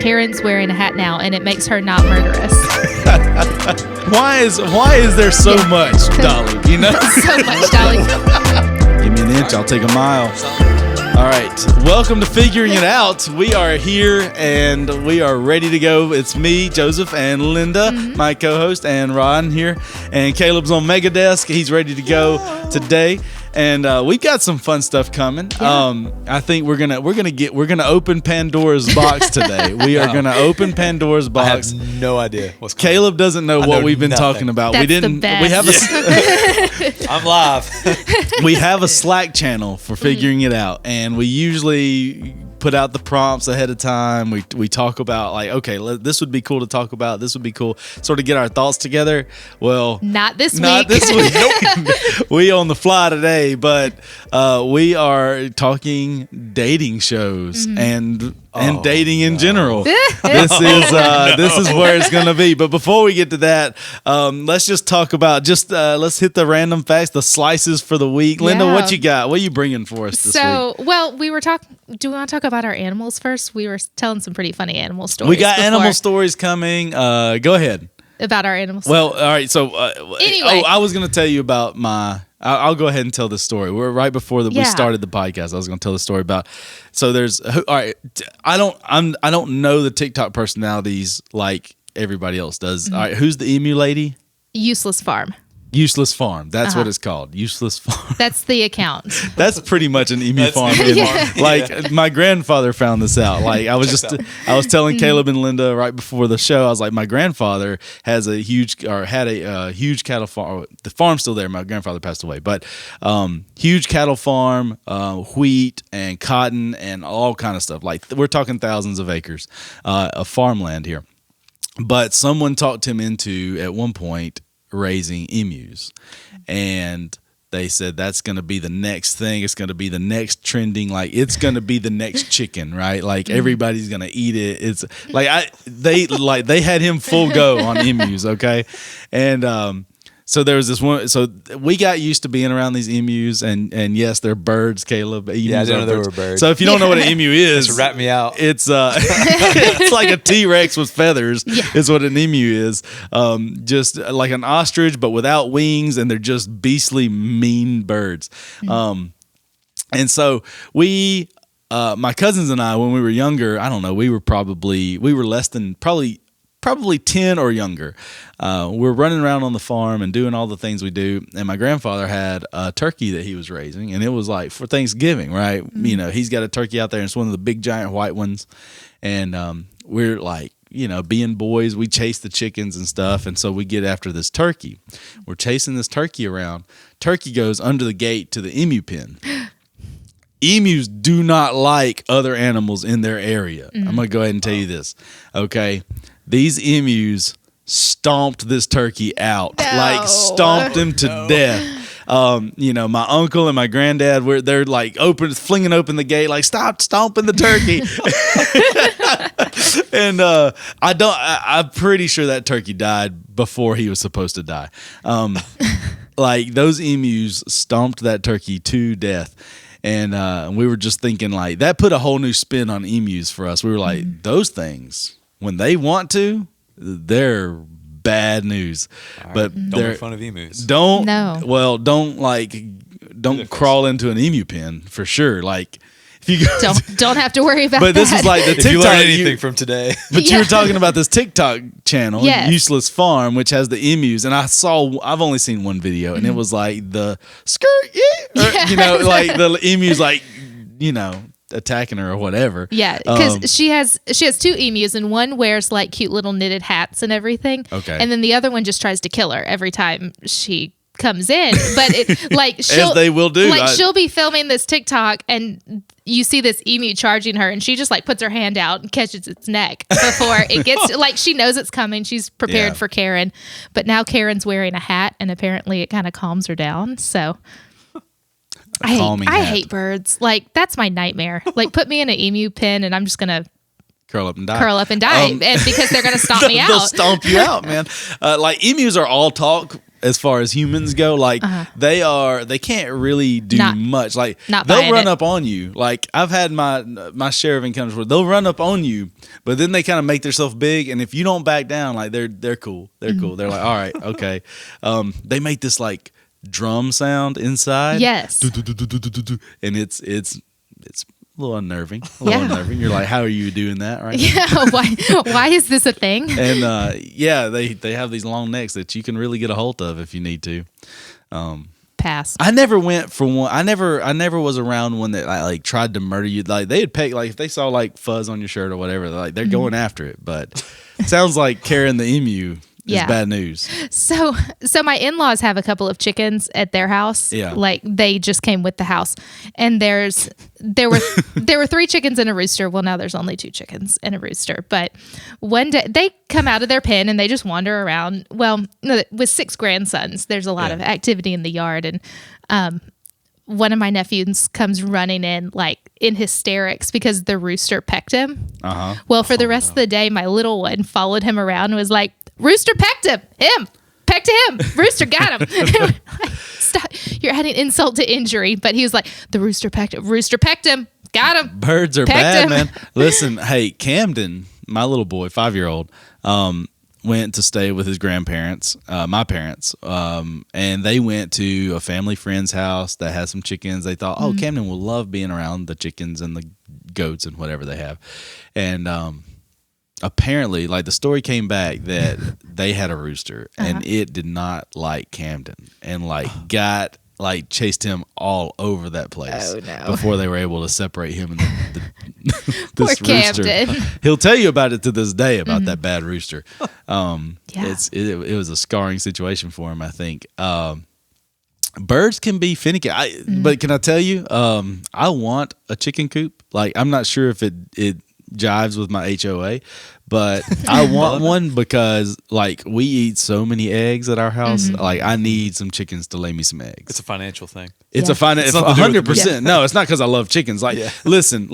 Karen's wearing a hat now, and it makes her not murderous. Why is there so much, Dolly? You know, So much, Dolly. Give me an inch, I'll take a mile. All right, welcome to Figuring It Out. We are here and we are ready to go. It's me, Joseph, and Linda, my co-host, and Ron here, and Caleb's on Mega Desk. He's ready to go today, and we've got some fun stuff coming. Yeah. I think we're gonna open Pandora's box today. We are gonna open Pandora's box. I have no idea what's coming. Caleb doesn't know what we've been talking about. That's we didn't. the best. We have I'm live. we have a Slack channel for Figuring It Out, and we usually put out the prompts ahead of time. We talk about like, okay, this would be cool to talk about. This would be cool, sort of get our thoughts together. Well, Not this week. Nope. We on the fly today, but we are talking dating shows and dating in general. This is where it's gonna be. But before we get to that, let's just talk about let's hit the random facts, the slices for the week. Linda, Yeah. what you got? What are you bringing for us this week? Well, we were talking. Do we want to talk about our animals first? We were telling some pretty funny animal stories. We got before animal stories coming. Go ahead. about our animals. Well, all right. So, Anyway. I was going to tell you about I'll go ahead and tell this story. We're right before we started the podcast. I was going to tell the story about. So there's all right. I don't know the TikTok personalities like everybody else does. All right, who's the emu lady? Useless Farm. Useless Farm. That's what it's called. Useless Farm. That's the account. That's pretty much an emu farm. Like my grandfather found this out. Like I was telling Caleb and Linda right before the show. I was like, my grandfather had a huge cattle farm. The farm's still there. My grandfather passed away, but huge cattle farm, wheat and cotton and all kind of stuff. Like we're talking thousands of acres of farmland here. But someone talked him into at one point raising emus, and they said that's going to be the next thing. It's going to be the next trending, like it's going to be the next chicken, right? Like everybody's going to eat it. It's like they had him full go on emus, okay? And so there was this one. So we got used to being around these emus, and yes, they're birds, Caleb. Emus I didn't know they were birds. So if you don't know what an emu is, Just wrap me out. it's it's like a T-Rex with feathers. Is what an emu is. Just like an ostrich, but without wings, and they're just beastly mean birds. And so we, my cousins and I, when we were younger, I don't know, we were less than probably 10 or younger. We're running around on the farm and doing all the things we do. And my grandfather had a turkey that he was raising, and it was like for Thanksgiving, right? You know, he's got a turkey out there, and it's one of the big giant white ones. And we're like, being boys, we chase the chickens and stuff. And so we get after this turkey. We're chasing this turkey around. Turkey goes under the gate to the emu pen. Emus do not like other animals in their area. I'm going to go ahead and tell you this. Okay. These emus stomped this turkey out, like stomped him to death. My uncle and my granddad, they're like flinging open the gate, like stop stomping the turkey. And I'm pretty sure that turkey died before he was supposed to die. Like those emus stomped that turkey to death. And we were just thinking like that put a whole new spin on emus for us. We were like, those things, when they want to, they're bad news. Right. But Don't make fun of emus. Don't crawl into an emu pen for sure. Like if you go Don't have to worry about but that. this is like the If you TikTok. learn anything from today. But you were talking about this TikTok channel, Yes. Useless Farm, which has the emus, and I've only seen one video, and it was like the skirt, or, like the emus, like attacking her or whatever. Yeah, because she has two emus, and one wears like cute little knitted hats and everything. Okay. And then the other one just tries to kill her every time she comes in. But As they will do. Like she'll be filming this TikTok, and you see this emu charging her, and she just like puts her hand out and catches its neck before it gets like she knows it's coming. She's prepared for Karen, but now Karen's wearing a hat, and apparently it kind of calms her down. So. I hate birds. Like that's my nightmare. Like put me in an emu pen and I'm just gonna curl up and die. And because they're gonna stomp me out. They'll stomp you out, man. Like emus are all talk as far as humans go. Like they can't really do much. Like they'll run up on you. Like I've had my share of encounters where they'll run up on you, but then they kind of make themselves big, and if you don't back down, like they're cool. They're cool. They're like, all right, okay. They make this like drum sound inside. Yes. And it's a little unnerving. You're like, how are you doing that right now? Why is this a thing? And they have these long necks that you can really get a hold of if you need to. Pass. I never went for one. I never was around one that like tried to murder you. Like they'd peg, like if they saw like fuzz on your shirt or whatever, they're going after it. But it sounds like Karen the emu is bad news. So my in-laws have a couple of chickens at their house. Yeah. Like they just came with the house. And there were 3 chickens and a rooster. Well, now there's only 2 chickens and a rooster. But one day they come out of their pen and they just wander around. Well, no, with 6 grandsons, there's a lot of activity in the yard. And one of my nephews comes running in like in hysterics because the rooster pecked him. Well, for the rest of the day, my little one followed him around and was like, "Rooster pecked him. Pecked him. Rooster got him." Like, stop. You're adding insult to injury. But he was like, "The rooster pecked him. Rooster pecked him. Got him." Birds are bad, man. Listen, hey, Camden, my little boy, 5-year-old, went to stay with his grandparents, my parents, and they went to a family friend's house that has some chickens. They thought, oh, Camden will love being around the chickens and the goats and whatever they have. And apparently, like the story came back that they had a rooster and it did not like Camden and chased him all over that place before they were able to separate him and this Poor rooster. Camden. He'll tell you about it to this day about that bad rooster. It was a scarring situation for him, I think. Birds can be finicky, but can I tell you, I want a chicken coop. Like I'm not sure if it jives with my HOA, but I want one because like we eat so many eggs at our house. Like I need some chickens to lay me some eggs. It's a financial thing. It's a 100%. No, it's not because I love chickens. Like listen.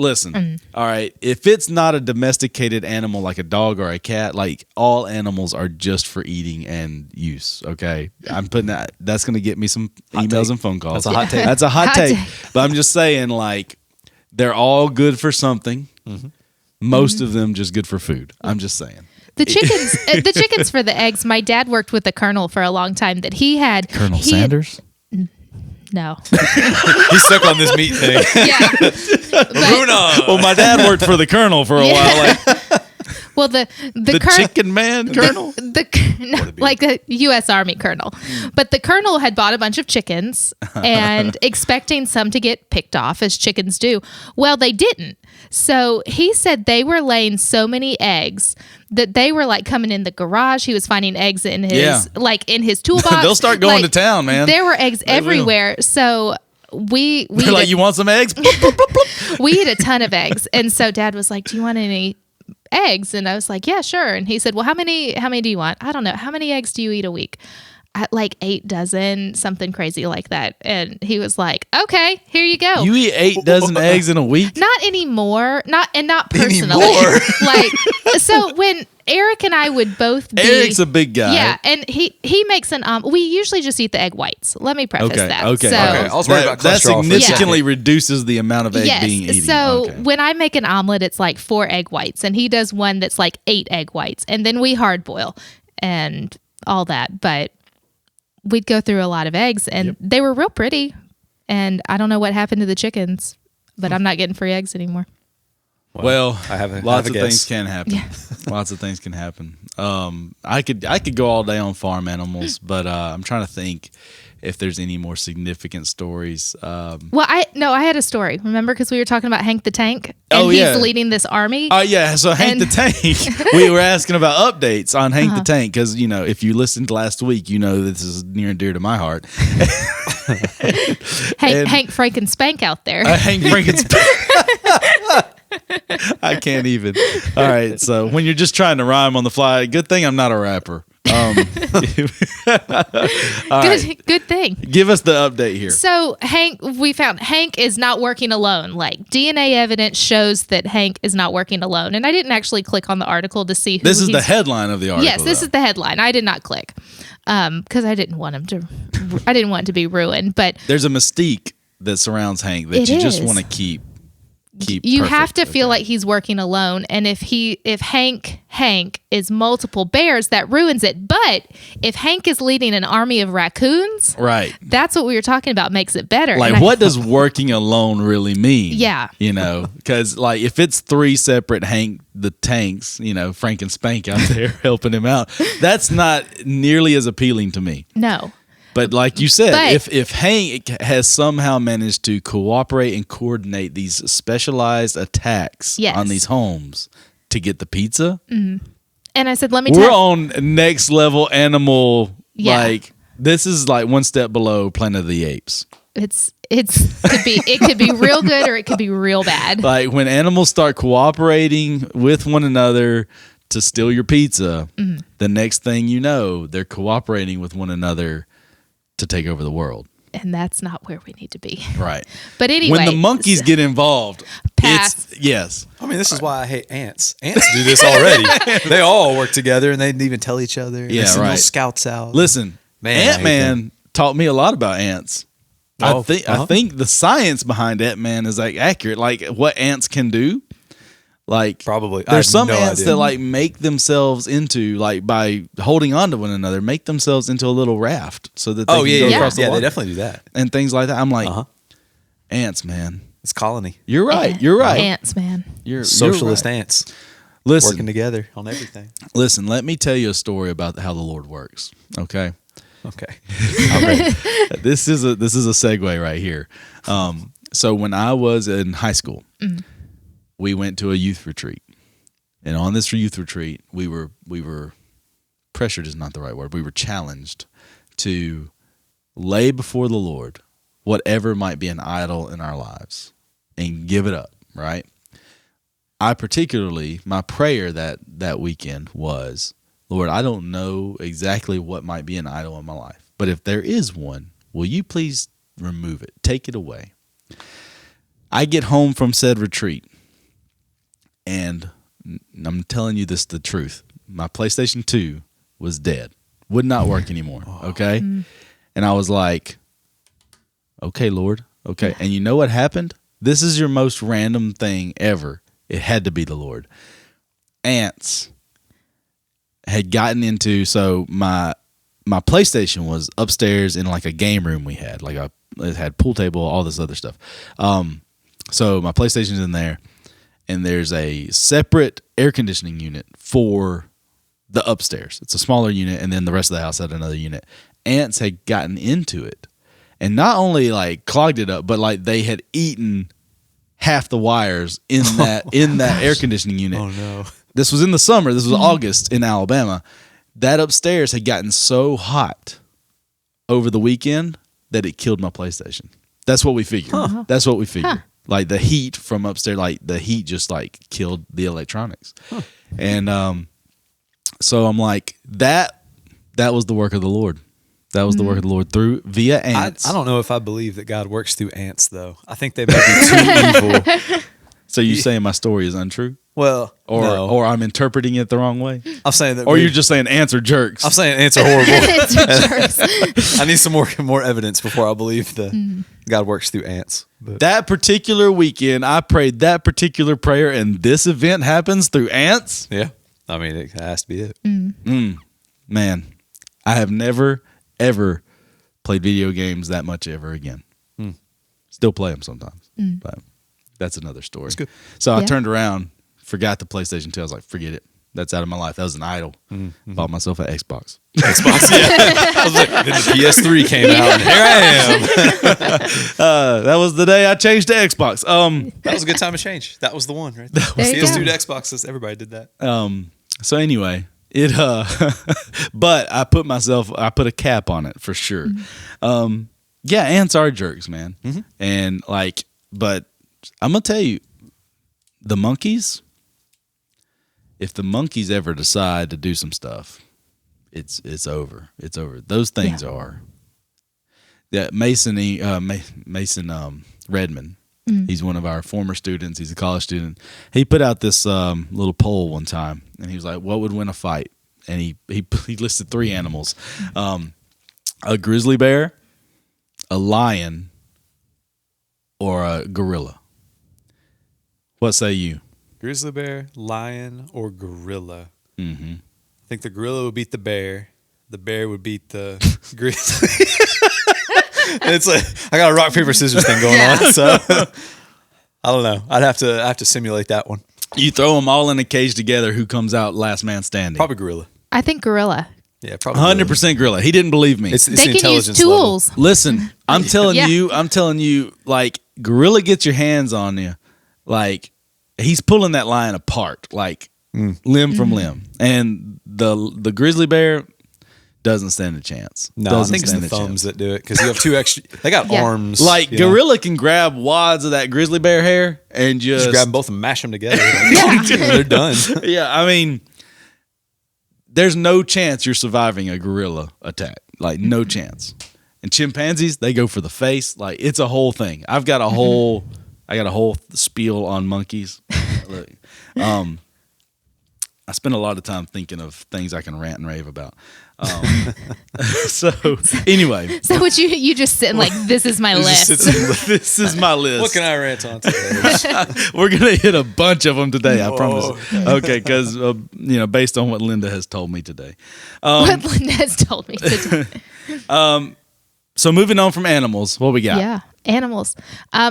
All right, if it's not a domesticated animal like a dog or a cat, like all animals are just for eating and use. Okay, I'm putting that's going to get me some emails and phone calls. That's a hot take. That's a hot take. But I'm just saying, like they're all good for something. Most of them just good for food. I'm just saying. The chickens for the eggs. My dad worked with the Colonel for a long time. That he had Colonel Sanders. No, He's stuck on this meat thing. yeah. Well, my dad worked for the Colonel for a while. Like, well, the chicken man Colonel, like the U.S. Army Colonel, but the Colonel had bought a bunch of chickens and expecting some to get picked off as chickens do. Well, they didn't. So he said they were laying so many eggs that they were like coming in the garage. He was finding eggs in his in his toolbox. They'll start going to town, man. There were eggs everywhere. So we They're like, you want some eggs? We ate a ton of eggs, and so Dad was like, "Do you want any eggs?" And I was like, "Yeah, sure." And he said, "Well, how many do you want?" I don't know. How many eggs do you eat a week? Like 8 dozen, something crazy like that. And he was like, "Okay, here you go." You eat 8 dozen eggs in a week? Not anymore. Not personally. Anymore. Like, so when Eric and I would both be, Eric's a big guy. Yeah, and he makes an we usually just eat the egg whites. Let me preface that. Okay. So, I was worried about that cholesterol. significantly reduces the amount of egg being eaten. So when I make an omelet, it's like 4 egg whites, and he does one that's like 8 egg whites, and then we hard boil and all that. But we'd go through a lot of eggs, and they were real pretty. And I don't know what happened to the chickens, but I'm not getting free eggs anymore. Well, lots of guess. things can happen. Yeah. Lots of things can happen. I could go all day on farm animals, but I'm trying to think if there's any more significant stories. Well, I had a story. Remember, because we were talking about Hank the Tank, and he's leading this army. Oh yeah, so Hank the Tank. We were asking about updates on Hank the Tank because if you listened last week, this is near and dear to my heart. Hank Franken-Spank out there. Hank Franken-Spank. I can't even. All right, so when you're just trying to rhyme on the fly, good thing I'm not a rapper. Good thing. Give us the update here. So we found Hank is not working alone. Like DNA evidence shows that Hank is not working alone. And I didn't actually click on the article to see who This is the headline of the article. Yes, this is the headline. I did not click because I didn't want it to be ruined. But there's a mystique that surrounds Hank that you just want to keep. You have to feel like he's working alone, and if Hank is multiple bears, that ruins it. But if Hank is leading an army of raccoons, right, that's what we were talking about, makes it better. Like, what does working alone really mean? Yeah, because like if it's 3 separate Hank the Tanks, Frank and Spank out there helping him out, that's not nearly as appealing to me. No. But like you said, if Hank has somehow managed to cooperate and coordinate these specialized attacks on these homes to get the pizza, and I said, we're on next level animal. Yeah. Like this is like one step below Planet of the Apes. It could be real good or it could be real bad. Like when animals start cooperating with one another to steal your pizza, the next thing you know, they're cooperating with one another to take over the world. And that's not where we need to be. Right. But anyway. When the monkeys get involved, yes. I mean, this is why I hate ants. Ants do this already. They all work together and they even tell each other. Yeah, send right. little scouts out. Listen, Ant-Man taught me a lot about ants. I think the science behind Ant-Man is like accurate. Like what ants can do. Like probably there's some ants that like make themselves into like by holding on to one another, make themselves into a little raft so that they can go across the water. Yeah, they definitely do that. And things like that. I'm like, ants, man. It's colony. You're right. You're right. Ants, man. You're socialist ants. Listen, working together on everything. Listen, let me tell you a story about how the Lord works. Okay. Okay. This is a segue right here. So when I was in high school, we went to a youth retreat, and on this youth retreat, we were pressured is not the right word. We were challenged to lay before the Lord whatever might be an idol in our lives and give it up. Right. My prayer that weekend was, Lord, I don't know exactly what might be an idol in my life, but if there is one, will you please remove it, take it away? I get home from said retreat. And I'm telling you this the truth. My PlayStation 2 was dead. Would not work anymore. Okay? And I was like, okay, Lord. Okay. And you know what happened? This is your most random thing ever. It had to be the Lord. Ants had gotten into, so my PlayStation was upstairs in like a game room we had. Like it had pool table, all this other stuff. So my PlayStation's in there. And there's a separate air conditioning unit for the upstairs. It's a smaller unit, and then the rest of the house had another unit. Ants had gotten into it, and not only like clogged it up, but like they had eaten half the wires in that air conditioning unit. Oh no! This was in the summer. This was August in Alabama. That upstairs had gotten so hot over the weekend that it killed my PlayStation. That's what we figured. That's what we figured. Like the heat from upstairs, like the heat just like killed the electronics. And so I'm like, that was the work of the Lord. That was the work of the Lord via ants. I don't know if I believe that God works through ants, though. I think they might be too evil. So you saying my story is untrue? Well, no. Or I'm interpreting it the wrong way? I'm saying that. Or you're just saying ants are jerks? I'm saying ants are horrible. Ants are jerks. I need some more evidence before I believe that God works through ants. But that particular weekend, I prayed that particular prayer, and this event happens through ants? Yeah. I mean, it has to be it. Man, I have never, ever played video games that much ever again. Still play them sometimes, but that's another story. That's good. So I turned around, forgot the PlayStation 2. I was like, forget it. That's out of my life. That was an idol. Bought myself an Xbox. Xbox, yeah. I was like, then the PS3 came out, and here I am. That was the day I changed to Xbox. That was a good time to change. That was the one, right? PS2 to Xbox. Everybody did that. So anyway, but I put a cap on it for sure. Yeah, ants are jerks, man. And but I'm going to tell you, the monkeys, if the monkeys ever decide to do some stuff, it's over. It's over. Those things are. Yeah, Mason Redmond. He's one of our former students. He's a college student. He put out this little poll one time, and he was like, "What would win a fight?" And he listed 3 animals: a grizzly bear, a lion, or a gorilla. What say you? Grizzly bear, lion, or gorilla? Mm-hmm. I think the gorilla would beat the bear. The bear would beat the grizzly. It's like I got a rock paper scissors thing going on, so I don't know. I have to simulate that one. You throw them all in a cage together. Who comes out last man standing? Probably gorilla. I think gorilla. Yeah, probably 100% gorilla. He didn't believe me. It's They can use intelligence tools. level. Listen, I'm telling Yeah. you, like gorilla gets your hands on you, like he's pulling that lion apart, like limb from limb, and the grizzly bear doesn't stand a chance. No, doesn't I think it's stand the a chance. thumbs that do it because you have 2 extra. They got Yeah. arms. Like you know? gorilla can grab wads of that grizzly bear hair and Just just grab them both and mash them together. Like, they're done. yeah. I mean, there's no chance you're surviving a gorilla attack. Like no chance. And chimpanzees, they go for the face. Like it's a whole thing. I got a whole spiel on monkeys. Look, I spend a lot of time thinking of things I can rant and rave about. So anyway, So would you just sit and like, this is my list. this is my list. What can I rant on today? We're gonna hit a bunch of them today. I Oh, promise. Okay, because based on what Linda has told me today. What Linda has told me to do. So moving on from animals, what we got? Yeah, animals. I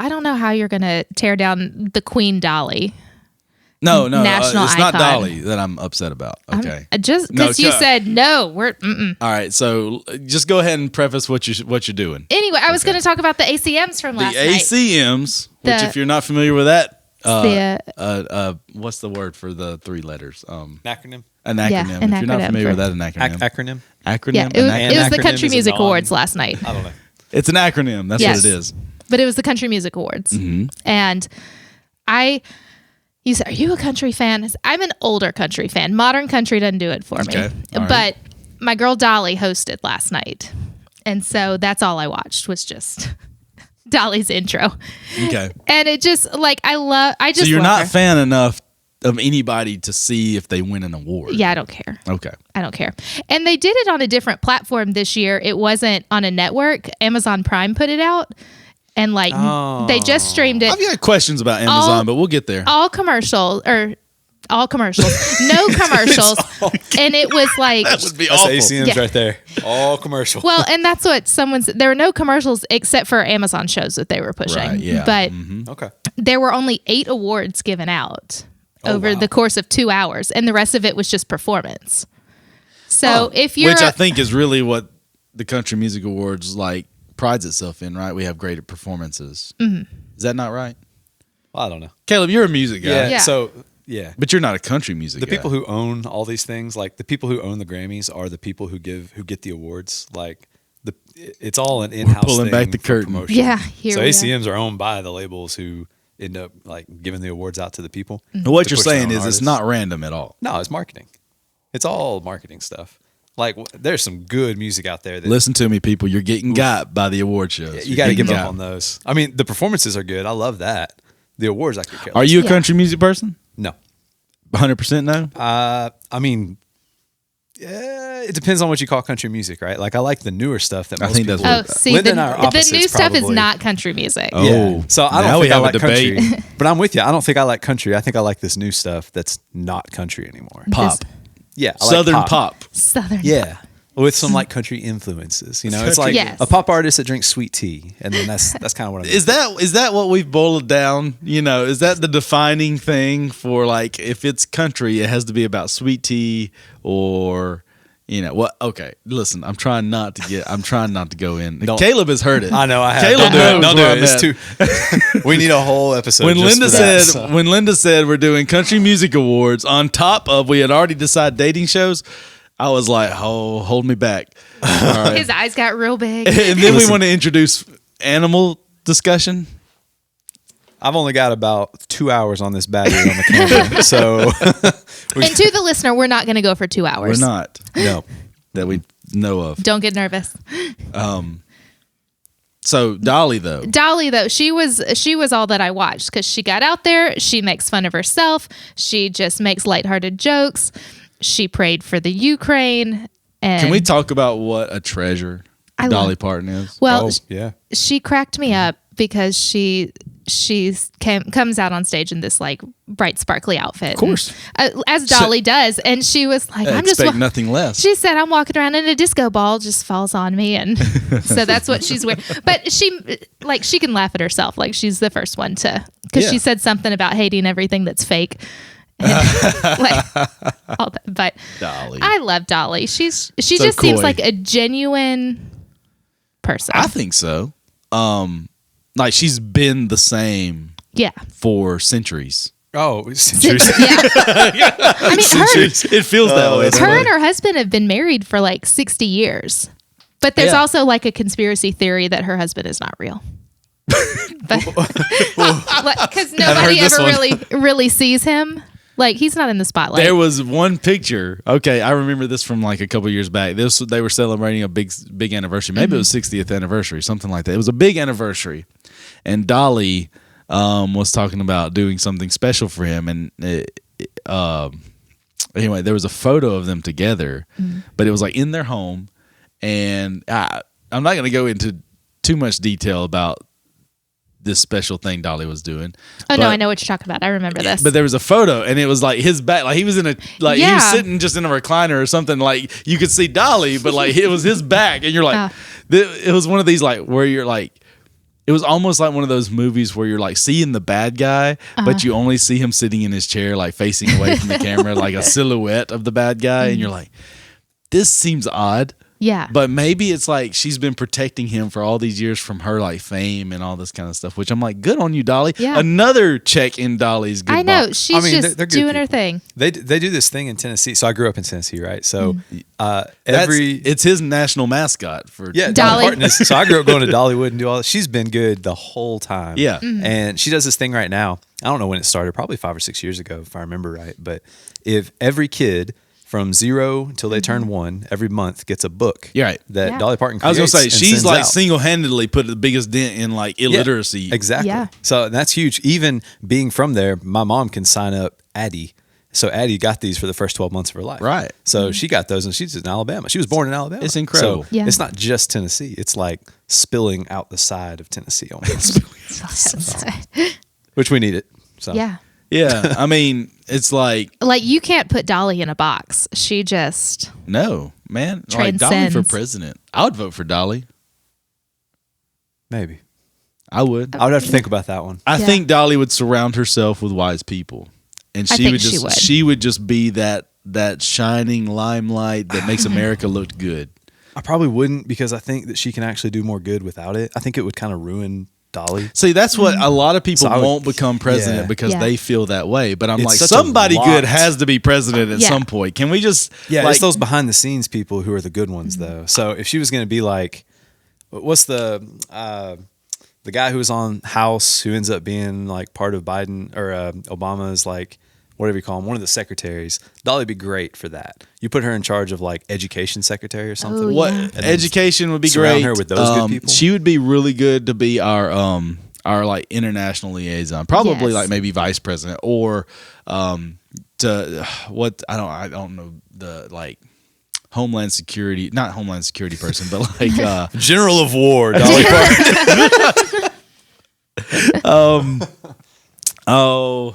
don't know how you're gonna tear down the Queen Dolly. No, National it's not icon. Dolly that I'm upset about. Okay. Just No, because you sure. said no, we're. Mm-mm. All right. So just go ahead and preface what you're doing. Anyway, I was going to talk about the ACMs from The last night. ACMs, which The- if you're not familiar with that, The- what's the word for the 3 letters? Acronym. An acronym. Yeah, an if you're not acronym familiar with for- that, an acronym. Acronym. Acronym. Yeah, An it was, acronym. it was the acronym Country is a Music non- Awards last night. I don't know. It's an acronym. That's Yes. what it is. But it was the Country Music Awards. And you said, are you a country fan? I'm an older country fan. Modern country doesn't do it for Okay. me. All right. But my girl Dolly hosted last night. And so that's all I watched was just Dolly's intro. Okay. And it just like, I just So you're love not her. fan enough of anybody to see if they win an award. Yeah, I don't care. Okay. I don't care. And they did it on a different platform this year. It wasn't on a network. Amazon Prime put it out. And like they just streamed it. I've got questions about Amazon, but we'll get there. All commercials. No commercials. And it was like, That would be That's awful. ACMs Yeah. right there. All commercial. well, and that's what there were no commercials except for Amazon shows that they were pushing. Right, yeah. But Okay. there were only 8 awards given out over wow. the course of 2 hours. And the rest of it was just performance. So if you're Which I think is really what the Country Music Awards prides itself in, right? We have greater performances. Is that not right? Well, I don't know. Caleb, you're a music guy. Yeah. Yeah. So yeah. But you're not a country music The guy. people who own all these things, like the people who own the Grammys, are the people who get the awards. Like it's all an in-house. pulling thing back the for curtain. promotion. Yeah, here So we are. ACMs are owned by the labels who end up like giving the awards out to the people. What to you're push their saying own is artists. it's not random at all. No, it's marketing. It's all marketing stuff. Like there's some good music out there that Listen to me, people. You're getting got by the award shows. you got to give up on those. I mean, the performances are good. I love that. The awards I could care Are less. you a Yeah. country music person? No. 100% no? I mean, it depends on what you call country music, right? Like I like the newer stuff that I most think people. that's Oh, see, Linda the and I are new opposites, stuff is probably. not country music. Oh. Yeah. So I Now don't we think I have a like debate. country. But I'm with you. I don't think I like country. I think I like this new stuff that's not country anymore. Pop. Yeah. I like Southern pop. Southern. Yeah. With some like country influences. You know, it's like Yes. a pop artist that drinks sweet tea. And then that's kind of what I'm Is that what we've boiled down? You know, is that the defining thing for like if it's country, it has to be about sweet tea or what? Okay, listen, I'm trying not to go in. Don't- Caleb has heard it. I know I have. Caleb Don't knows do where it. I'm It's at. too. We need a whole episode. When just Linda for that, said so. when Linda said we're doing country music awards on top of we had already decided dating shows, I was like, oh, hold me back. All right. His eyes got real big. And then we want to introduce animal discussion. I've only got about 2 hours on this battery on the camera. So, and to the listener, we're not going to go for 2 hours. We're not. No. That we know of. Don't get nervous. So Dolly, though, she was all that I watched because she got out there. She makes fun of herself. She just makes lighthearted jokes. She prayed for the Ukraine. And can we talk about what a treasure Dolly Parton is? Well, yeah. She cracked me up because she comes out on stage in this like bright sparkly outfit, of course, as Dolly does, and she was like, "I'm just nothing less." She said, "I'm walking around and a disco ball just falls on me," and so that's what she's wearing. But she can laugh at herself, like she's the first one to, because she said something about hating everything that's fake. Like, all that. But Dolly, I love Dolly. She so just coy. seems like a genuine person. I think so. Like she's been the same, for centuries. Oh, centuries. I mean, it feels that way. Her and her husband have been married for like 60 years, but there's also like a conspiracy theory that her husband is not real. Because nobody ever really sees him. Like, he's not in the spotlight. There was one picture. Okay, I remember this from like a couple years back. They were celebrating a big anniversary. Maybe it was 60th anniversary, something like that. It was a big anniversary, and Dolly was talking about doing something special for him. And anyway, there was a photo of them together, but it was like in their home. And I'm not going to go into too much detail about this special thing Dolly was doing. Oh, no, I know what you're talking about. I remember this. But there was a photo, and it was like his back, like he was in a, like he was sitting just in a recliner or something. Like you could see Dolly, but like it was his back, and you're like, it was one of these like where you're like, it was almost like one of those movies where you're like seeing the bad guy, but you only see him sitting in his chair, like facing away from the camera, like a silhouette of the bad guy, and you're like, this seems odd. Yeah. But maybe it's like she's been protecting him for all these years from her like fame and all this kind of stuff, which I'm like, good on you, Dolly. Yeah. Another check in Dolly's good I know. box. She's just they're doing her thing. They do this thing in Tennessee. So I grew up in Tennessee, right? So it's his national mascot for Dolly Parton is, so I grew up going to Dollywood and do all that. She's been good the whole time. Yeah. And she does this thing right now. I don't know when it started, probably 5 or 6 years ago, if I remember right. But if every kid from 0 until they turn 1 every month gets a book. You're right. That Dolly Parton I was creates. going to say, she's like out. single-handedly put the biggest dent in like illiteracy. Yeah, exactly. Yeah. So that's huge. Even being from there, my mom can sign up Addie. So Addie got these for the first 12 months of her life. Right. So she got those, and she's in Alabama. She was born in Alabama. It's incredible. So it's not just Tennessee. It's like spilling out the side of Tennessee almost. Which we need it. So. Yeah. Yeah. I mean, it's like you can't put Dolly in a box. She just no, man. Like Dolly for president. I would vote for Dolly. Maybe. I would. I would have to think about that one. I think Dolly would surround herself with wise people. And she would just be that shining limelight that makes America look good. I probably wouldn't, because I think that she can actually do more good without it. I think it would kind of ruin Dolly. See, that's what a lot of people won't become president because they feel that way. But I'm It's like, such somebody a good lot. has to be president at some point. Can we just it's those behind the scenes people who are the good ones though. So if she was going to be like, what's the guy who was on House who ends up being like part of Biden or Obama's like, whatever you call him, one of the secretaries, Dolly'd be great for that. You put her in charge of like education secretary or something. Oh, what education would be great. Her with those good people. She would be really good to be our like international liaison. Probably like maybe vice president or to what I don't know, the like Homeland Security, not Homeland Security person, but like General of War, Dolly Parton.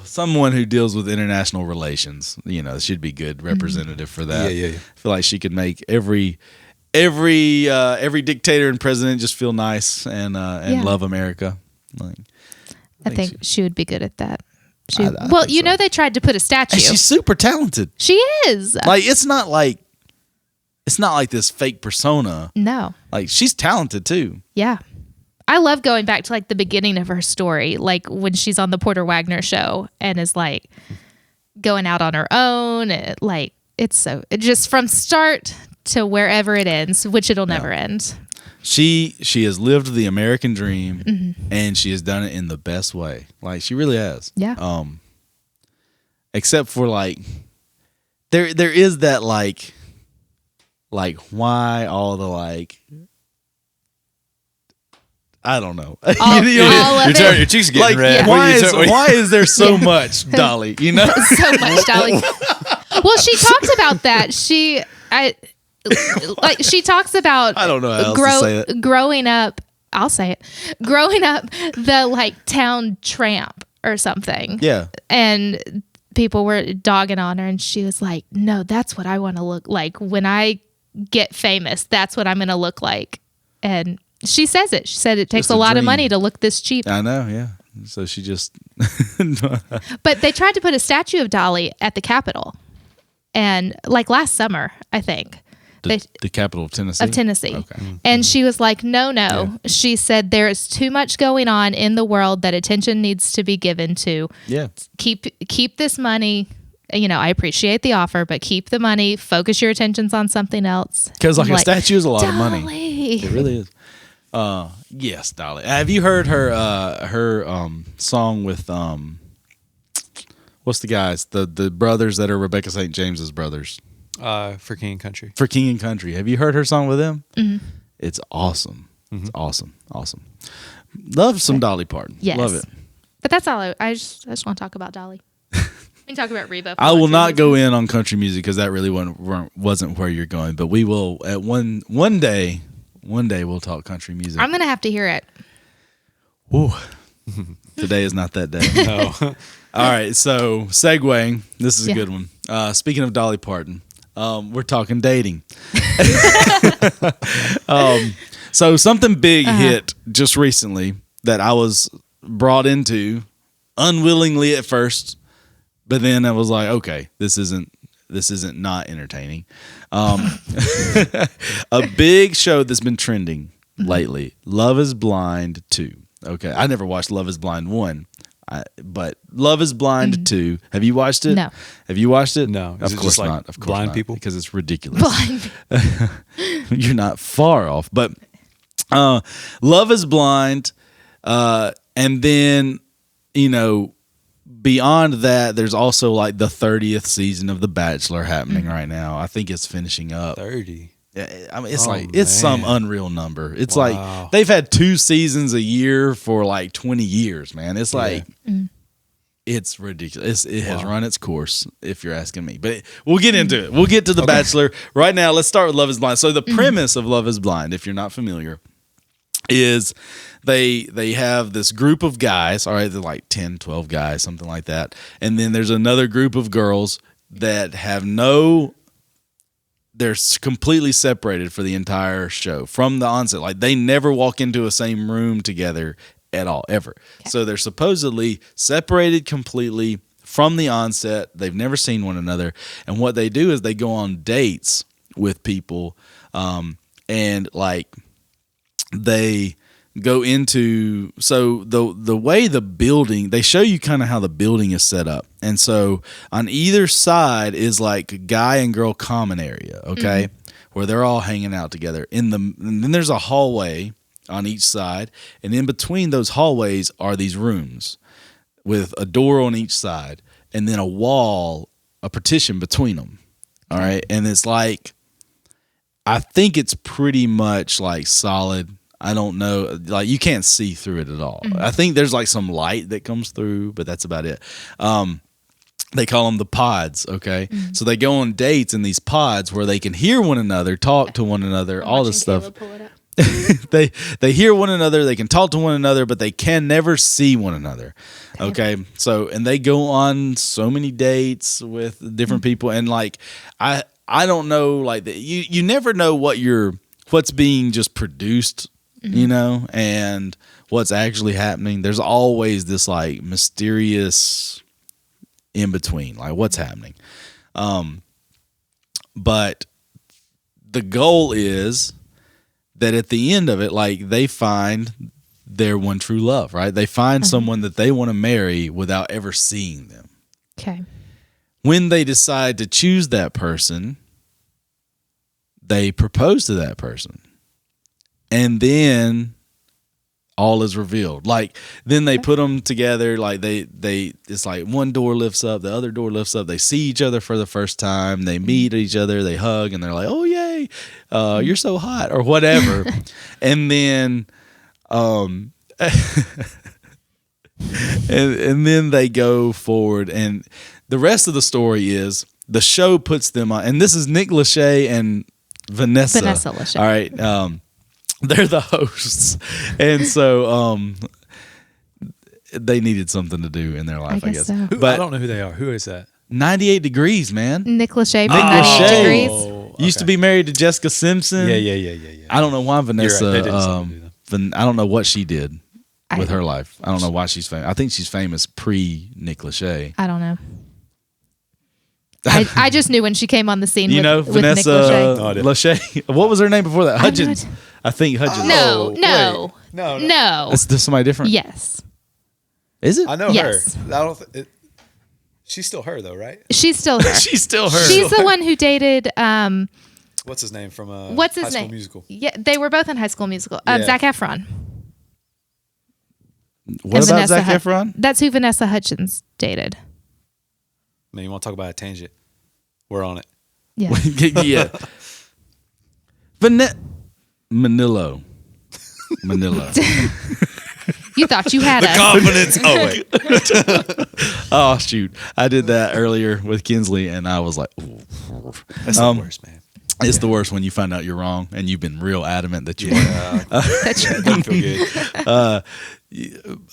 Someone who deals with international relations. You know, should be good representative for that. Yeah. I feel like she could make every dictator and president just feel nice and love America. Like, I think she would be good at that. They tried to put a statue. And she's super talented. She is. Like it's not like this fake persona. No. Like she's talented too. Yeah. I love going back to like the beginning of her story, like when she's on the Porter Wagner show and is like going out on her own. It's just from start to wherever it ends, which it'll never end. She has lived the American dream, and she has done it in the best way. Like she really has. Yeah. Except for like, there is that like why all the like. I don't know. Your cheeks are getting red. Why is there so much, Dolly? You know, so much, Dolly. Well, she talks about that. She talks about. I don't know how else to say it. Growing up, I'll say it. Growing up, the like town tramp or something. Yeah. And people were dogging on her, and she was like, "No, that's what I want to look like when I get famous. That's what I'm going to look like." And she says it. She said it takes a lot of money to look this cheap. I know, yeah. So she just... But they tried to put a statue of Dolly at the Capitol. And like last summer, I think. The capital of Tennessee? Of Tennessee. Okay. And she was like, no. Yeah. She said there is too much going on in the world that attention needs to be given to. Yeah. Keep this money. You know, I appreciate the offer, but keep the money. Focus your attentions on something else. Because like a statue is a lot of money. Dolly. It really is. Yes, Dolly. Have you heard her song with what's the guys, the brothers that are Rebecca St. James's brothers? For King and Country. For King and Country. Have you heard her song with them? Mm-hmm. It's awesome. It's awesome. Love some Dolly Parton. Yes. Love it. But that's all. I just want to talk about Dolly. We can talk about Reba. I will not go in on country music because that really wasn't where you're going. But we will at one day. One day we'll talk country music. I'm gonna have to hear it. Ooh. Today is not that day. No. All right, so segueing. This is a good one. Speaking of Dolly Parton, we're talking dating. So something big hit just recently that I was brought into unwillingly at first, but then I was like, okay, this isn't not entertaining. A big show that's been trending lately, Love is Blind 2. Okay, I never watched Love is Blind 1, but Love is Blind 2. Have you watched it? No. Have you watched it? No. Of course not. Of course blind not, people? because it's ridiculous. Blind. You're not far off, but Love is Blind, and then beyond that, there's also like the 30th season of The Bachelor happening right now. I think it's finishing up. 30. I mean, it's some unreal number. It's like they've had 2 seasons a year for like 20 years, man. It's like it's ridiculous. It has run its course, if you're asking me. But we'll get into it. We'll get to The Bachelor right now. Let's start with Love is Blind. So the premise of Love is Blind, if you're not familiar, is they have this group of guys, all right, they're like 10, 12 guys, something like that. And then there's another group of girls that have they're completely separated for the entire show from the onset. Like they never walk into a same room together at all, ever. Okay. So they're supposedly separated completely from the onset. They've never seen one another. And what they do is they go on dates with people, and like they go into, so the way the building, they show you kind of how the building is set up. And so on either side is like a guy and girl common area, okay, where they're all hanging out together. And then there's a hallway on each side, and in between those hallways are these rooms with a door on each side, and then a wall, a partition between them. All right, and it's like, I think it's pretty much like solid. I don't know, like you can't see through it at all. I think there's like some light that comes through, but that's about it. They call them the pods, okay? So they go on dates in these pods where they can hear one another, talk to one another, all this stuff. They hear one another, they can talk to one another, but they can never see one another. Okay? So, and they go on so many dates with different people, and like I don't know, like you never know what's being just produced, and what's actually happening. There's always this like mysterious in between, like what's happening. But the goal is that at the end of it, like they find their one true love, right? They find someone that they want to marry without ever seeing them. Okay. When they decide to choose that person, they propose to that person. and then all is revealed. Like then they put them together. Like they it's like one door lifts up, the other door lifts up. They see each other for the first time. They meet each other. They hug, and they're like, "Oh yay, you're so hot," or whatever. And then, and then they go forward, and the rest of the story is the show puts them on. And this is Nick Lachey and Vanessa Lachey. All right. They're the hosts. And so they needed something to do in their life, I guess. So. But I don't know who they are. Who is that? 98 Degrees, man. Nick Lachey from 98 Degrees. Okay. Used to be married to Jessica Simpson. Yeah. I don't know why Vanessa. Right. They did something to do I don't know what she did with her life. I don't know why she's famous. I think she's famous pre Nick Lachey. I don't know. I just knew when she came on the scene. With Vanessa Nick Lachey. Lachey. What was her name before that? Hudgens. I think Hudgens. No. Is somebody different? Yes. Is it? I know Yes. her. I don't. She's still her though, right? She's still her. She's still her. She's the one who dated. What's his name from? What's his High School name? Musical. Yeah, they were both in High School Musical. Yeah. Zac Efron. What about Zac Efron? That's who Vanessa Hudgens dated. Man, you want to talk about a tangent? We're on it. Yeah. Yeah. Manilo. You thought you had us. Confidence. Oh wait. Oh shoot! I did that earlier with Kinsley, and I was like, ooh. That's the worst, man. It's the worst when you find out you're wrong and you've been real adamant that you are. That's true. Doesn't feel good.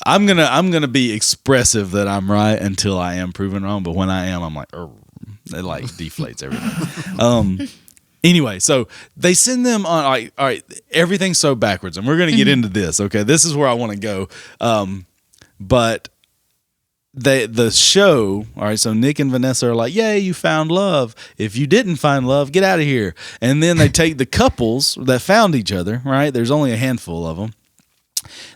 I'm gonna be expressive that I'm right until I am proven wrong. But when I am, I'm like, it like deflates everything. Anyway, so they send them on. Like, all right, everything's so backwards, and we're gonna get into this. Okay, this is where I want to go. But the show, all right, so Nick and Vanessa are like, yay, you found love. If you didn't find love, get out of here. And then they take the couples that found each other, right? There's only a handful of them.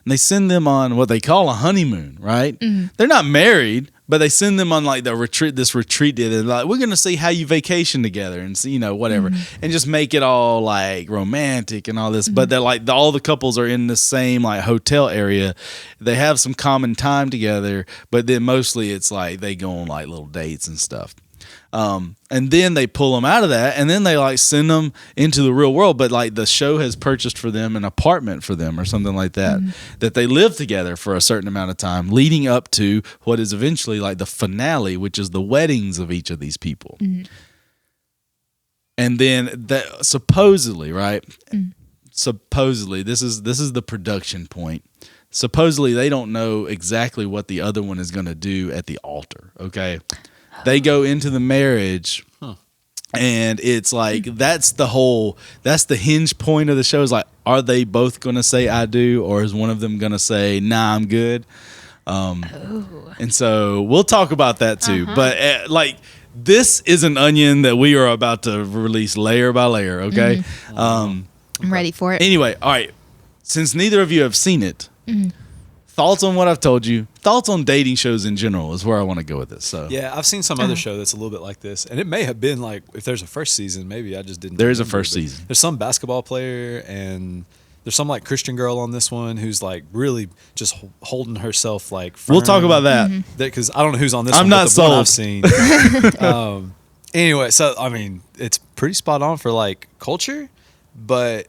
And they send them on what they call a honeymoon, right? Mm-hmm. They're not married, but they send them on like this retreat. They're like, we're going to see how you vacation together and see, whatever. Mm-hmm. And just make it all like romantic and all this. Mm-hmm. But they're like, all the couples are in the same like hotel area. They have some common time together, but then mostly it's like they go on like little dates and stuff. And then they pull them out of that, and then they like send them into the real world. But like the show has purchased for them an apartment for them or something like that, that they live together for a certain amount of time, leading up to what is eventually like the finale, which is the weddings of each of these people. Mm-hmm. And then that supposedly, right? Mm. Supposedly, this is the production point. Supposedly, they don't know exactly what the other one is going to do at the altar. Okay. They go into the marriage, and it's like that's the hinge point of the show. Is like, are they both going to say I do, or is one of them going to say nah, I'm good? And so we'll talk about that too. Uh-huh. But like this is an onion that we are about to release layer by layer. Okay, mm-hmm. I'm ready for it. Anyway, all right. Since neither of you have seen it. Mm-hmm. Thoughts on what I've told you? Thoughts on dating shows in general is where I want to go with this. So yeah, I've seen some other show that's a little bit like this, and it may have been like if there's a first season, maybe I just didn't. There is a first season. There's some basketball player, and there's some like Christian girl on this one who's like really just holding herself like. Firm. We'll talk about that because I don't know who's on this. I'm one, not but the sold. one I've seen. Anyway, so I mean, it's pretty spot on for like culture, but.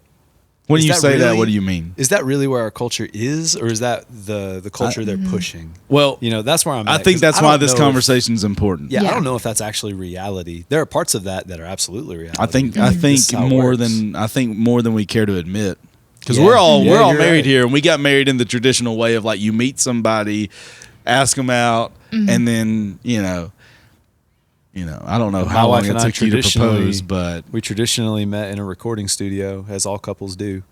When you say that, what do you mean? Is that really where our culture is, or is that the culture they're pushing? Well, that's where I'm at. I think that's why this conversation is important. Yeah, I don't know if that's actually reality. There are parts of that are absolutely reality. I think more than we care to admit. Because we're all married here, and we got married in the traditional way of like you meet somebody, ask them out, and then I don't know how long it took you to propose, but we traditionally met in a recording studio, as all couples do.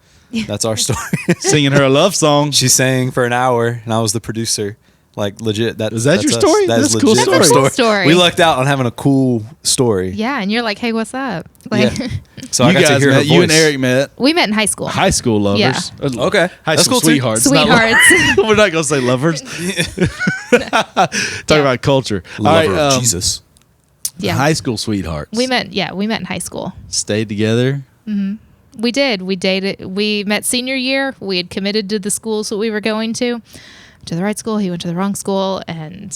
That's our story. Singing her a love song. She sang for an hour, and I was the producer. Like legit. Is that your story? That's a cool legit. story. Cool story. We lucked out on having a cool story. Yeah, and you're like, hey, what's up? Like, yeah. So I got to hear her voice. You and Eric met. We met in high school. High school lovers. Yeah. Okay. High That's school cool sweethearts. Sweethearts. We're not going to say lovers. Talk about culture. Lover of Jesus. Yeah. High school sweethearts. We met in high school. Stayed together. Mm-hmm. We did. We dated. We met senior year. We had committed to the schools that we were going to the right school. He went to the wrong school, and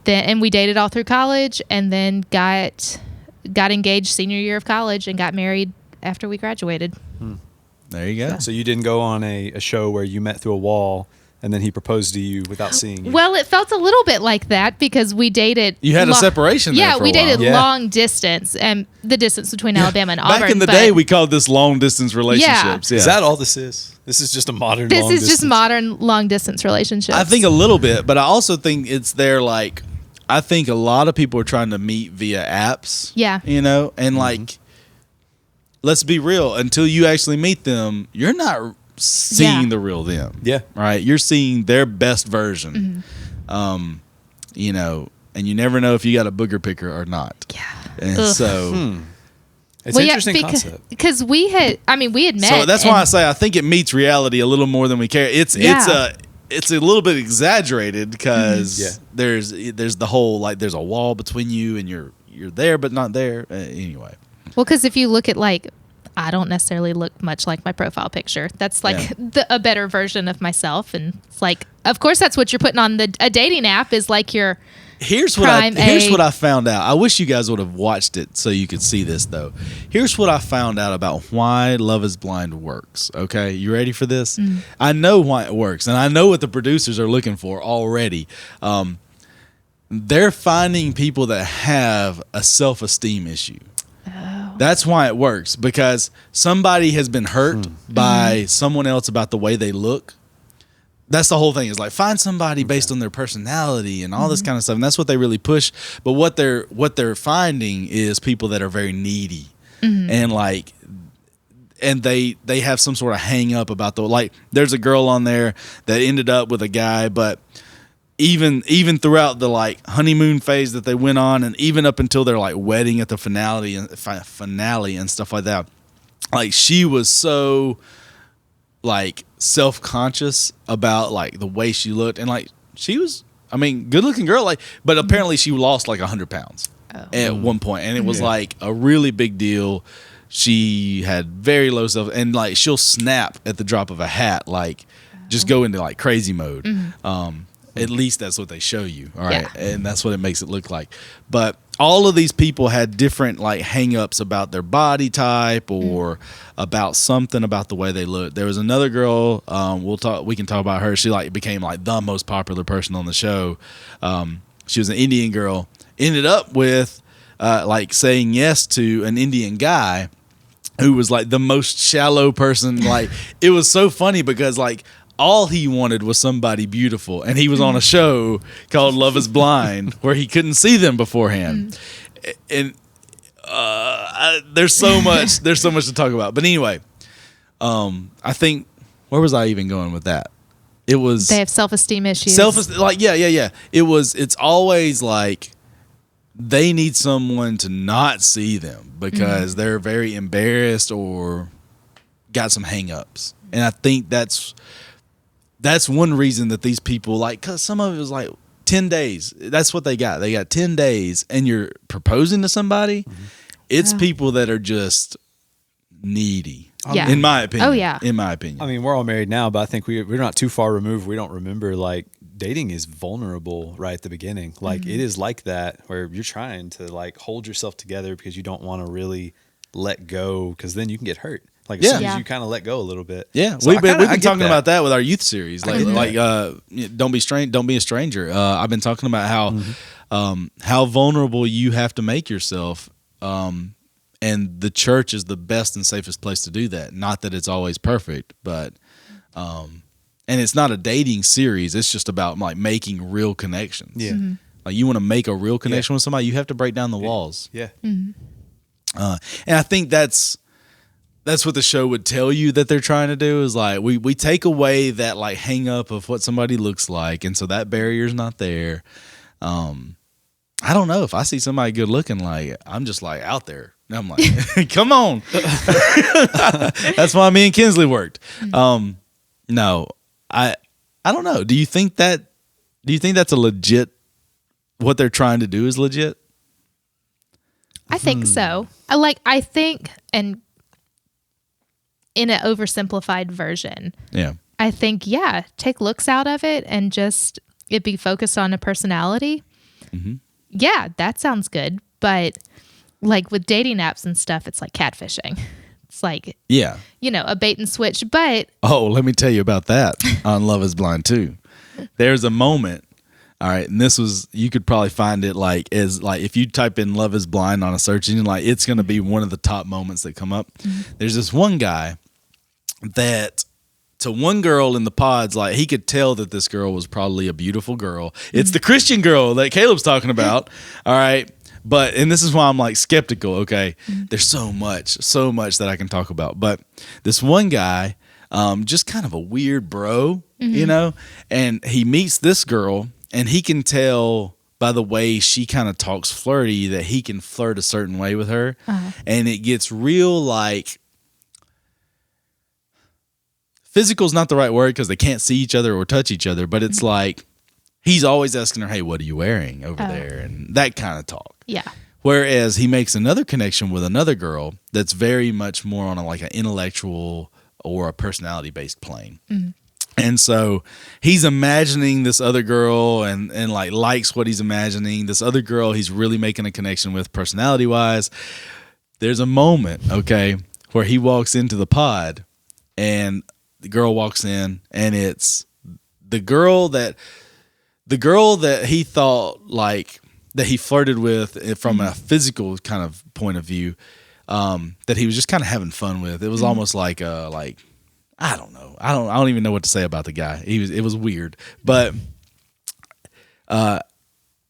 then we dated all through college, and then got engaged senior year of college, and got married after we graduated. There you go. So you didn't go on a show where you met through a wall and then he proposed to you without seeing you. Well, it felt a little bit like that because we dated. You had a separation there for a we dated while. long distance, and the distance between Alabama and Auburn. Back in the day, we called this long distance relationships. Yeah. Is that all this is? This is just a modern This long is distance. just modern long distance relationships. I think a little bit, but I also think it's there like, I think a lot of people are trying to meet via apps. Yeah. You know, and like, let's be real, until you actually meet them, you're not seeing the real them. Yeah. Right? You're seeing their best version. You know, and you never know if you got a booger picker or not. Yeah. And so It's an interesting concept. Because we had met. So that's why I say I think it meets reality a little more than we care. It's a little bit exaggerated because there's the whole like there's a wall between you and you're there but not there anyway. Well, because if you look at like, I don't necessarily look much like my profile picture. That's like a better version of myself, and it's like, of course, that's what you're putting on a dating app is like your. Here's what I found out. I wish you guys would have watched it so you could see this though. Here's what I found out about why Love is Blind works. Okay, you ready for this? I know why it works, and I know what the producers are looking for already. They're finding people that have a self-esteem issue. That's why it works, because somebody has been hurt by someone else about the way they look. That's the whole thing, is like find somebody based on their personality and all this kind of stuff. And that's what they really push. But what they're finding is people that are very needy and like, and they have some sort of hang up about like there's a girl on there that ended up with a guy, but even throughout the like honeymoon phase that they went on, and even up until their like wedding at the finale and stuff like that, like she was so like self-conscious about like the way she looked, and like she was, I mean, good looking girl, like, but apparently she lost like 100 pounds at one point, and it was like a really big deal. She had very low self, and like she'll snap at the drop of a hat, like just go into like crazy mode. At least that's what they show you, all right? Yeah. And that's what it makes it look like. But all of these people had different like hang-ups about their body type or about something about the way they look. There was another girl, we can talk about her. She like became like the most popular person on the show. She was an Indian girl, ended up with like saying yes to an Indian guy who was like the most shallow person. Like it was so funny because like all he wanted was somebody beautiful, and he was on a show called Love is Blind where he couldn't see them beforehand. And there's so much to talk about. But anyway, I think, where was I even going with that? It was they have self-esteem issues. Like yeah. It's always like they need someone to not see them because they're very embarrassed or got some hang-ups. And I think that's one reason that these people, like, because some of it was like 10 days. That's what they got. They got 10 days, and you're proposing to somebody. It's people that are just needy, in my opinion. Oh, yeah. In my opinion. I mean, we're all married now, but I think we're not too far removed. We don't remember, like, dating is vulnerable right at the beginning. Like, it is like that, where you're trying to, like, hold yourself together because you don't want to really let go, because then you can get hurt. Like as soon as you kind of let go a little bit. Yeah, so we've been talking about that with our youth series. Don't be a stranger. I've been talking about how vulnerable you have to make yourself, and the church is the best and safest place to do that. Not that it's always perfect, but and it's not a dating series. It's just about like making real connections. Yeah, like you want to make a real connection with somebody, you have to break down the walls. Yeah, and I think that's what the show would tell you that they're trying to do, is like we take away that like hang up of what somebody looks like, and so that barrier's not there. I don't know, if I see somebody good looking, like I'm just like out there. And I'm like, come on. That's why me and Kinsley worked. No, I don't know. Do you think that's a legit, what they're trying to do is legit? I think so. I think, and in an oversimplified version. Yeah. I think, take looks out of it and just it be focused on a personality. Mm-hmm. Yeah, that sounds good. But like with dating apps and stuff, it's like catfishing. It's like, a bait and switch. But let me tell you about that on Love is Blind 2. There's a moment. All right, and this was, you could probably find it if you type in Love is Blind on a search engine, like it's going to be one of the top moments that come up. Mm-hmm. There's this one guy that, to one girl in the pods, like he could tell that this girl was probably a beautiful girl. Mm-hmm. It's the Christian girl that Caleb's talking about. All right, and this is why I'm like skeptical. Okay, there's so much that I can talk about, but this one guy, just kind of a weird bro, and he meets this girl. And he can tell by the way she kind of talks flirty that he can flirt a certain way with her. Uh-huh. And it gets real like, physical is not the right word because they can't see each other or touch each other. But it's like, he's always asking her, hey, what are you wearing over there? And that kind of talk. Yeah. Whereas he makes another connection with another girl that's very much more on an intellectual or a personality-based plane. Mm-hmm. And so he's imagining this other girl and like likes what he's imagining. This other girl he's really making a connection with personality-wise. There's a moment, okay, where he walks into the pod and the girl walks in and it's the girl that he thought like that he flirted with from a physical kind of point of view, that he was just kind of having fun with. It was almost like I don't know. I don't even know what to say about the guy. It was weird. But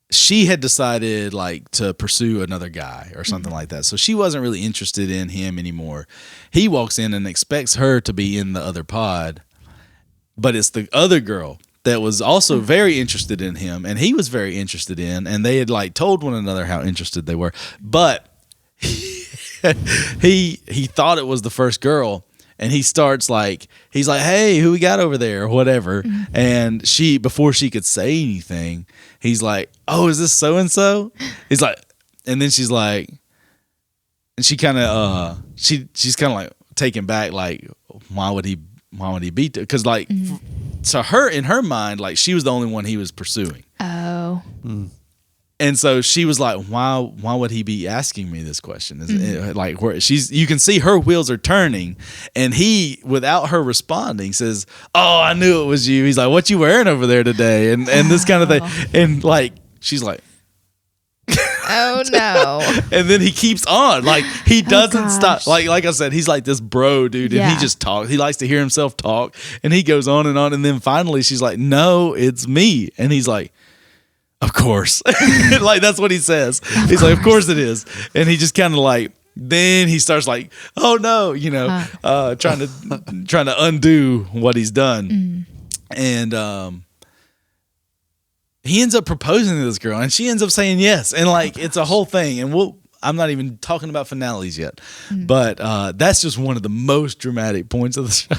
she had decided like to pursue another guy or something like that. So she wasn't really interested in him anymore. He walks in and expects her to be in the other pod, but it's the other girl that was also very interested in him and he was very interested in, and they had like told one another how interested they were. But he thought it was the first girl. And he starts he's like, hey, who we got over there or whatever. Mm-hmm. And before she could say anything, he's like, oh, is this so-and-so? He's like, and then she's like, and she kind of, she's kind of like taken back, like, why would he beat her? Because like, to her, in her mind, like she was the only one he was pursuing. Oh. Mm. And so she was like, why would he be asking me this question? Like where you can see her wheels are turning, and he, without her responding, says, oh, I knew it was you. He's like, what you wearing over there today? And this kind of thing. And like, she's like, oh no. And then he keeps on. Like he doesn't stop. Like I said, he's like this bro dude, and he just talks. He likes to hear himself talk, and he goes on. And then finally she's like, no, it's me. And he's like, of course. Like that's what he says. He's like, of course it is. And he just kind of like, then he starts like, oh no, trying to undo what he's done. And he ends up proposing to this girl and she ends up saying yes. And like it's a whole thing. And I'm not even talking about finales yet, but that's just one of the most dramatic points of the show.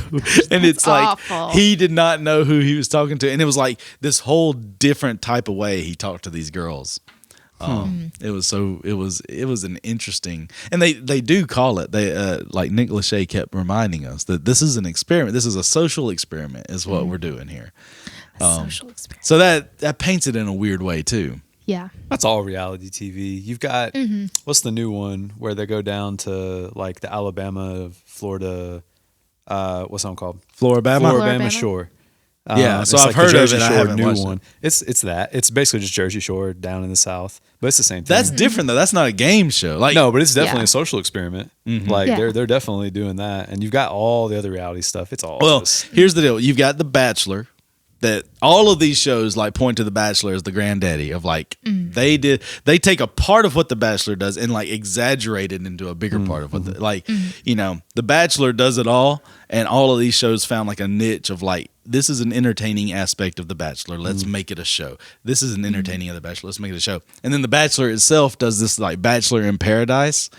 And it's awful. Like he did not know who he was talking to, and it was like this whole different type of way he talked to these girls. It was an interesting, and they do call it. They like Nick Lachey kept reminding us that this is an experiment. This is a social experiment, is what we're doing here. Social experiment. So that paints it in a weird way too. Yeah. That's all reality TV. You've got, what's the new one where they go down to like the Alabama, Florida, what's that one called? Floribama Shore. Yeah, so I've heard of it. I haven't watched it. It's that. It's basically just Jersey Shore down in the South, but it's the same thing. That's different though. That's not a game show. Like no, but it's definitely a social experiment. Mm-hmm. Like they're definitely doing that, and you've got all the other reality stuff. It's all here's the deal. You've got The Bachelor. That all of these shows like point to The Bachelor as the granddaddy of like they take a part of what The Bachelor does and like exaggerate it into a bigger part of what The Bachelor does it all, and all of these shows found like a niche of like, this is an entertaining aspect of The Bachelor, let's make it a show. This is an entertaining of The Bachelor, let's make it a show. And then The Bachelor itself does this like Bachelor in Paradise.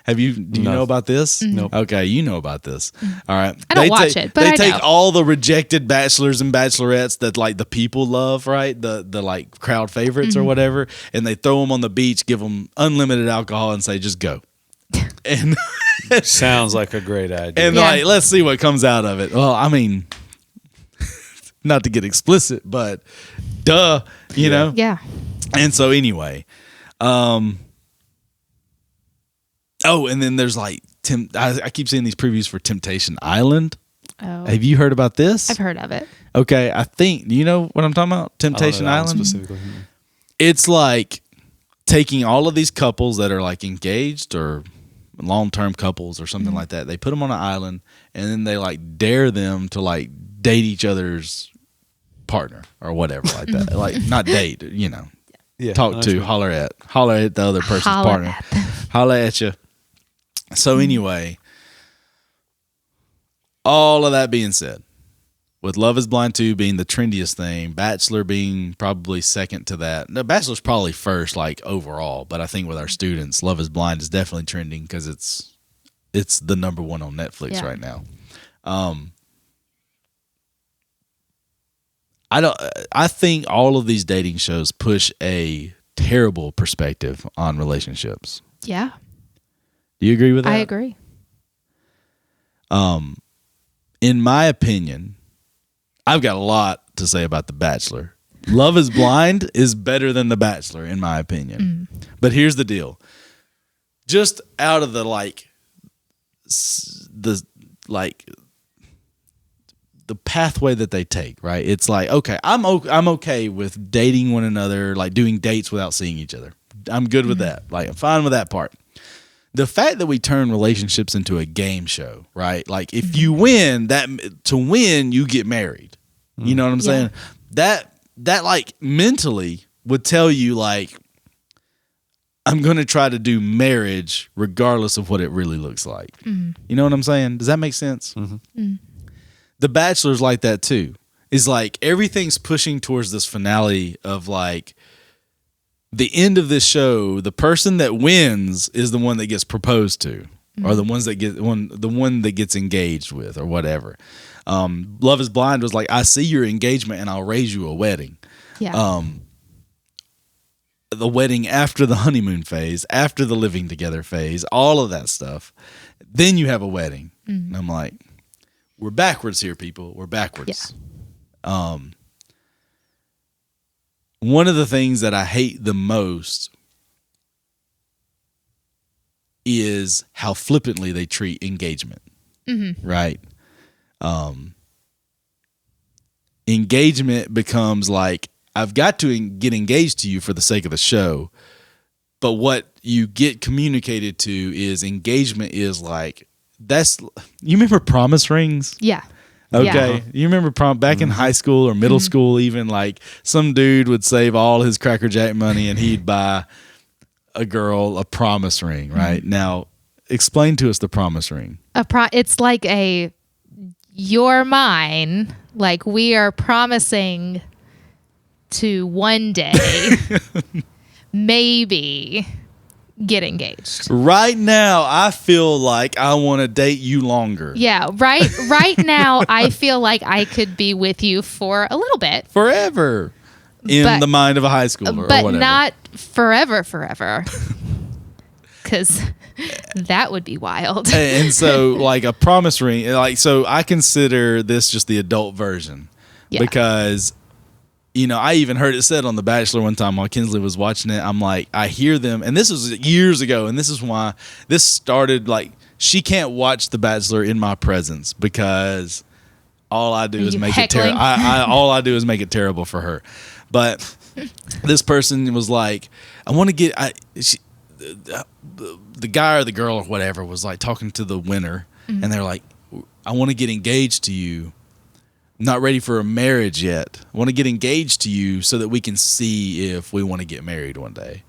Do you know about this? Nope. Okay, you know about this. All right. I don't watch it, but they I take know. all the rejected bachelors and bachelorettes that like the people love, right? The like crowd favorites or whatever, and they throw them on the beach, give them unlimited alcohol, and say, just go. And Sounds like a great idea. And like, let's see what comes out of it. Well, I mean, not to get explicit, but duh, you know? Yeah. And so anyway, oh, and then there's like, I keep seeing these previews for Temptation Island. Oh. Have you heard about this? I've heard of it. Okay, I think, do you know what I'm talking about? Temptation Island? Specifically. It's like taking all of these couples that are like engaged or long-term couples or something like that. They put them on an island and then they like dare them to like date each other's partner or whatever like that. Like not date, you know. Yeah, Talk to, holler at the other person's partner. Holler at you. So anyway, all of that being said, with Love is Blind 2 being the trendiest thing, Bachelor being probably second to that. No, Bachelor's probably first, like overall, but I think with our students, Love is Blind is definitely trending because it's the number one on Netflix right now. I think all of these dating shows push a terrible perspective on relationships. Yeah. Do you agree with that? I agree. In my opinion, I've got a lot to say about The Bachelor. Love is Blind is better than The Bachelor, in my opinion. But here's the deal. Just out of the the pathway that they take, right? It's like, okay, I'm okay with dating one another, like doing dates without seeing each other. I'm good with that. Like, I'm fine with that part. The fact that we turn relationships into a game show, right? Like, if you win, to win, you get married. You know what I'm saying? That like mentally would tell you like, I'm going to try to do marriage regardless of what it really looks like. You know what I'm saying? Does that make sense? The Bachelor's like that too. It's like everything's pushing towards this finale of like the end of this show. The person that wins is the one that gets proposed to, or the one that gets engaged with, or whatever. Love is Blind was like, I see your engagement and I'll raise you a wedding. Yeah. The wedding after the honeymoon phase, after the living together phase, all of that stuff. Then you have a wedding. And I'm like, we're backwards here, people. We're backwards. Yeah. One of the things that I hate the most is how flippantly they treat engagement. Right? Engagement becomes like, I've got to get engaged to you for the sake of the show. But what you get communicated to is engagement is like, you remember promise rings? Yeah. Okay. Yeah. You remember back in high school or middle school, even like some dude would save all his Cracker Jack money and he'd buy a girl a promise ring, right? Now, explain to us the promise ring. It's like you're mine. Like, we are promising to one day maybe get engaged. Right now, I feel like I want to date you longer. Yeah, right now, I feel like I could be with you for a little bit. Forever. In the mind of a high schooler or whatever. But not forever. Because that would be wild. And so, like, a promise ring, like, so I consider this just the adult version. Yeah. Because, you know, I even heard it said on The Bachelor one time while Kinsley was watching it. I'm like, I hear them, and this was years ago, and this is why this started, like, she can't watch The Bachelor in my presence because all I do is make it terrible. All I do is make it terrible for her. But this person was like, I want to get, the guy or the girl or whatever was like talking to the winner, and they're like, I want to get engaged to you. Not ready for a marriage yet. I want to get engaged to you so that we can see if we want to get married one day.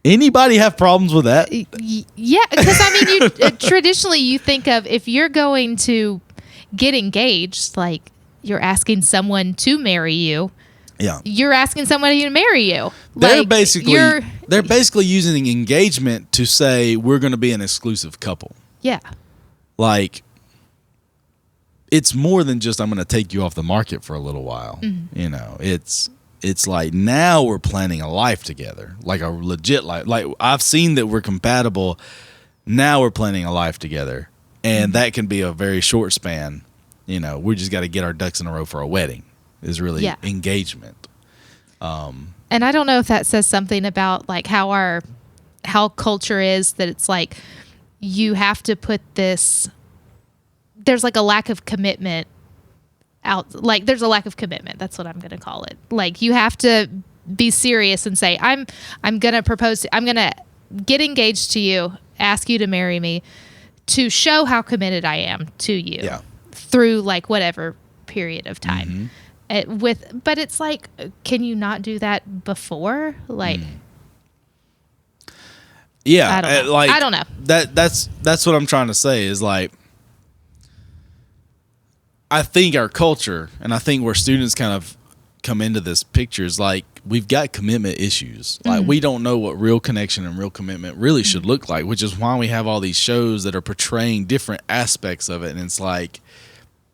Anybody have problems with that? Yeah, because I mean, traditionally you think of, if you're going to get engaged, like, you're asking someone to marry you. Yeah, you're asking somebody to marry you. They're basically using engagement to say we're going to be an exclusive couple. Yeah, like, it's more than just I'm going to take you off the market for a little while. You know, it's like now we're planning a life together, like a legit life. Like, I've seen that we're compatible Now we're planning a life together, and that can be a very short span. You know, we just got to get our ducks in a row for a wedding. Is really engagement. And I don't know if that says something about like how culture is, that it's like you have to put this. There's like a lack of commitment out. Like there's a lack of commitment. That's what I'm going to call it. Like you have to be serious and say, I'm going to propose. I'm going to get engaged to you, ask you to marry me, to show how committed I am to you through like whatever period of time. But it's like, can you not do that before? Like, yeah, I don't know. like I don't know. That's what I'm trying to say is like, I think our culture, and I think where students kind of come into this picture is like, we've got commitment issues. Like we don't know what real connection and real commitment really should look like, which is why we have all these shows that are portraying different aspects of it. And it's like,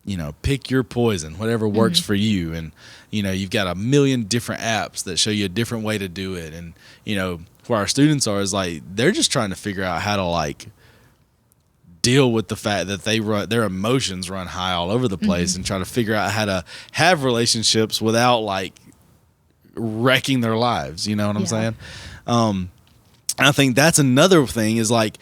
you know, pick your poison, whatever works for you. And, you know, you've got a million different apps that show you a different way to do it. And, you know, where our students are is like, they're just trying to figure out how to like deal with the fact that their emotions run high all over the place and try to figure out how to have relationships without like wrecking their lives. You know what I'm saying? And I think that's another thing is like,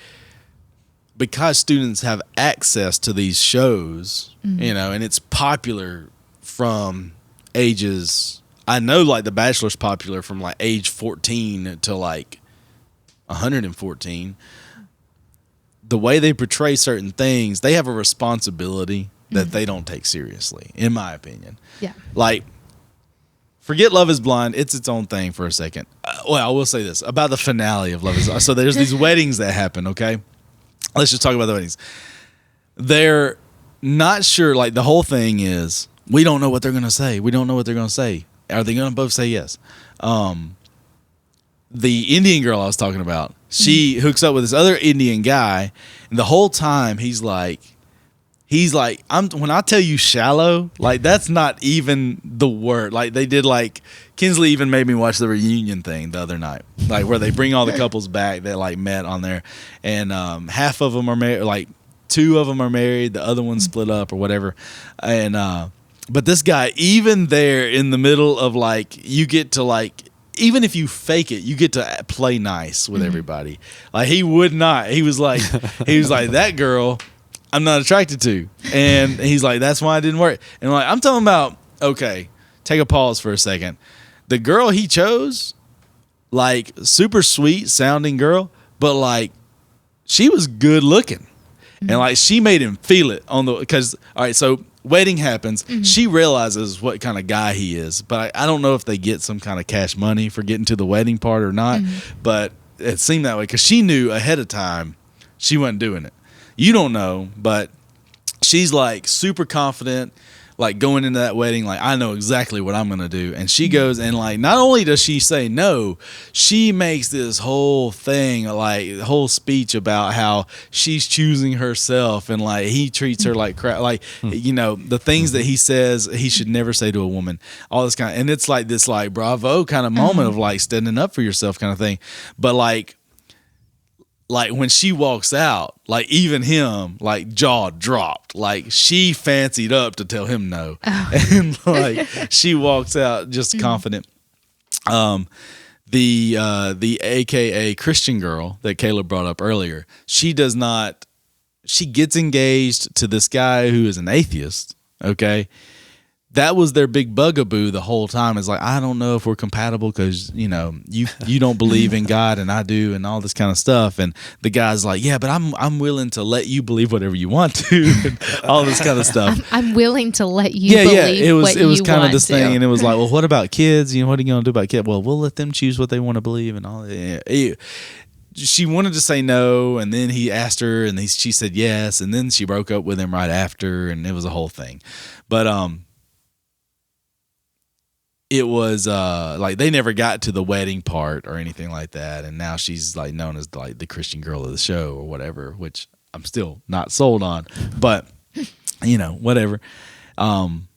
because students have access to these shows, you know, and it's popular from ages, I know like The Bachelor's popular from like age 14 to like 114. The way they portray certain things, they have a responsibility that they don't take seriously, in my opinion. Yeah. Like, forget Love is Blind. It's its own thing for a second. Well, I will say this about the finale of Love is Blind. So there's these weddings that happen, okay? Let's just talk about the weddings. They're not sure. Like, the whole thing is, we don't know what they're going to say. We don't know what they're going to say. Are they going to both say yes? The Indian girl I was talking about, she hooks up with this other Indian guy, and the whole time he's like, when I tell you shallow, like that's not even the word. Like they did, like Kinsley even made me watch the reunion thing the other night, like where they bring all the couples back that like met on there, and half of them are married, like 2 of them are married, the other one split up or whatever, and but this guy, even there in the middle of like, you get to like, even if you fake it, you get to play nice with everybody. Like he would not. He was like that girl I'm not attracted to. And he's like, that's why it didn't work. And like, I'm talking about, okay, take a pause for a second. The girl he chose, like super sweet sounding girl, but like she was good looking. And like she made him feel it on the, because, all right, so wedding happens. She realizes what kind of guy he is, but I don't know if they get some kind of cash money for getting to the wedding part or not, but it seemed that way because she knew ahead of time she wasn't doing it. You don't know, but she's like super confident, like going into that wedding, like I know exactly what I'm going to do. And she goes and like, not only does she say no, she makes this whole thing, like whole speech about how she's choosing herself and like he treats her like crap. Like, you know, the things that he says he should never say to a woman, all this kind of, and it's like this like bravo kind of moment of like standing up for yourself kind of thing. But like when she walks out, like even him, like jaw dropped, like she fancied up to tell him no. And like she walks out just confident. The AKA Christian girl that Caleb brought up earlier, she gets engaged to this guy who is an atheist. Okay. That was their big bugaboo the whole time. It's like, I don't know if we're compatible because, you know, you don't believe in God and I do and all this kind of stuff. And the guy's like, yeah, but I'm willing to let you believe whatever you want to and all this kind of stuff. I'm willing to let you believe it was what kind of this to. thing. And it was like, well, what about kids? You know, what are you going to do about kids? Well, we'll let them choose what they want to believe and all that. Yeah. She wanted to say no, and then he asked her, and she said yes, and then she broke up with him right after, and it was a whole thing. But it was like they never got to the wedding part or anything like that, and now she's like known as like the Christian girl of the show or whatever, which I'm still not sold on, but you know, whatever. Haven't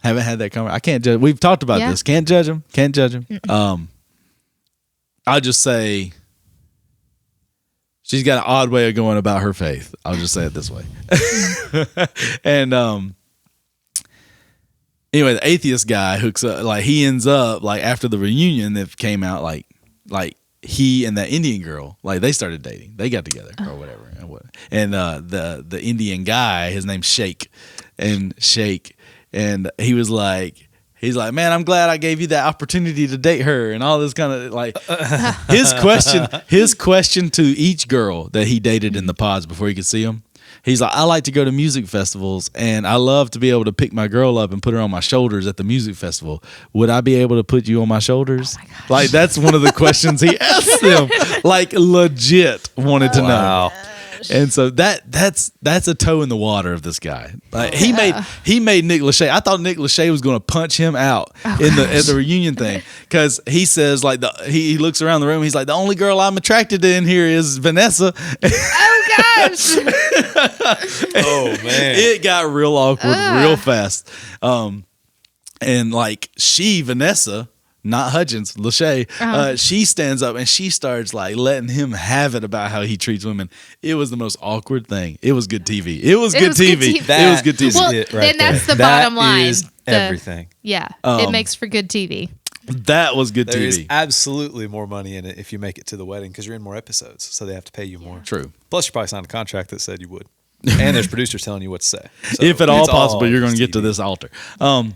had that conversation. I can't judge. We've talked about this. Can't judge them. I'll just say She's got an odd way of going about her faith. I'll just say it this way. And anyway, the atheist guy hooks up. Like he ends up like after the reunion that came out, like he and that Indian girl, like they started dating. They got together or whatever. And the Indian guy, his name's Sheikh, and he was like. He's like, man, I'm glad I gave you that opportunity to date her and all this kind of like his question to each girl that he dated in the pods before he could see them. He's like, I like to go to music festivals and I love to be able to pick my girl up and put her on my shoulders at the music festival. Would I be able to put you on my shoulders? Like that's one of the questions he asked them. Like legit wanted to know. And so that's a toe in the water of this guy. Like he made Nick Lachey. I thought Nick Lachey was going to punch him out at the reunion thing because he says like he looks around the room. He's like the only girl I'm attracted to in here is Vanessa. Oh gosh! Oh man, it got real awkward real fast. And like Vanessa. Not Hudgens, Lachey. She stands up and she starts like letting him have it about how he treats women. It was the most awkward thing. It was good TV. It was good TV. It was good TV. Well, then that's the bottom line. Is everything. Yeah, it makes for good TV. That was good TV. There is absolutely more money in it if you make it to the wedding because you're in more episodes, so they have to pay you more. True. Plus, you probably signed a contract that said you would, and there's producers telling you what to say. So if at all possible, you're going to get to this altar. But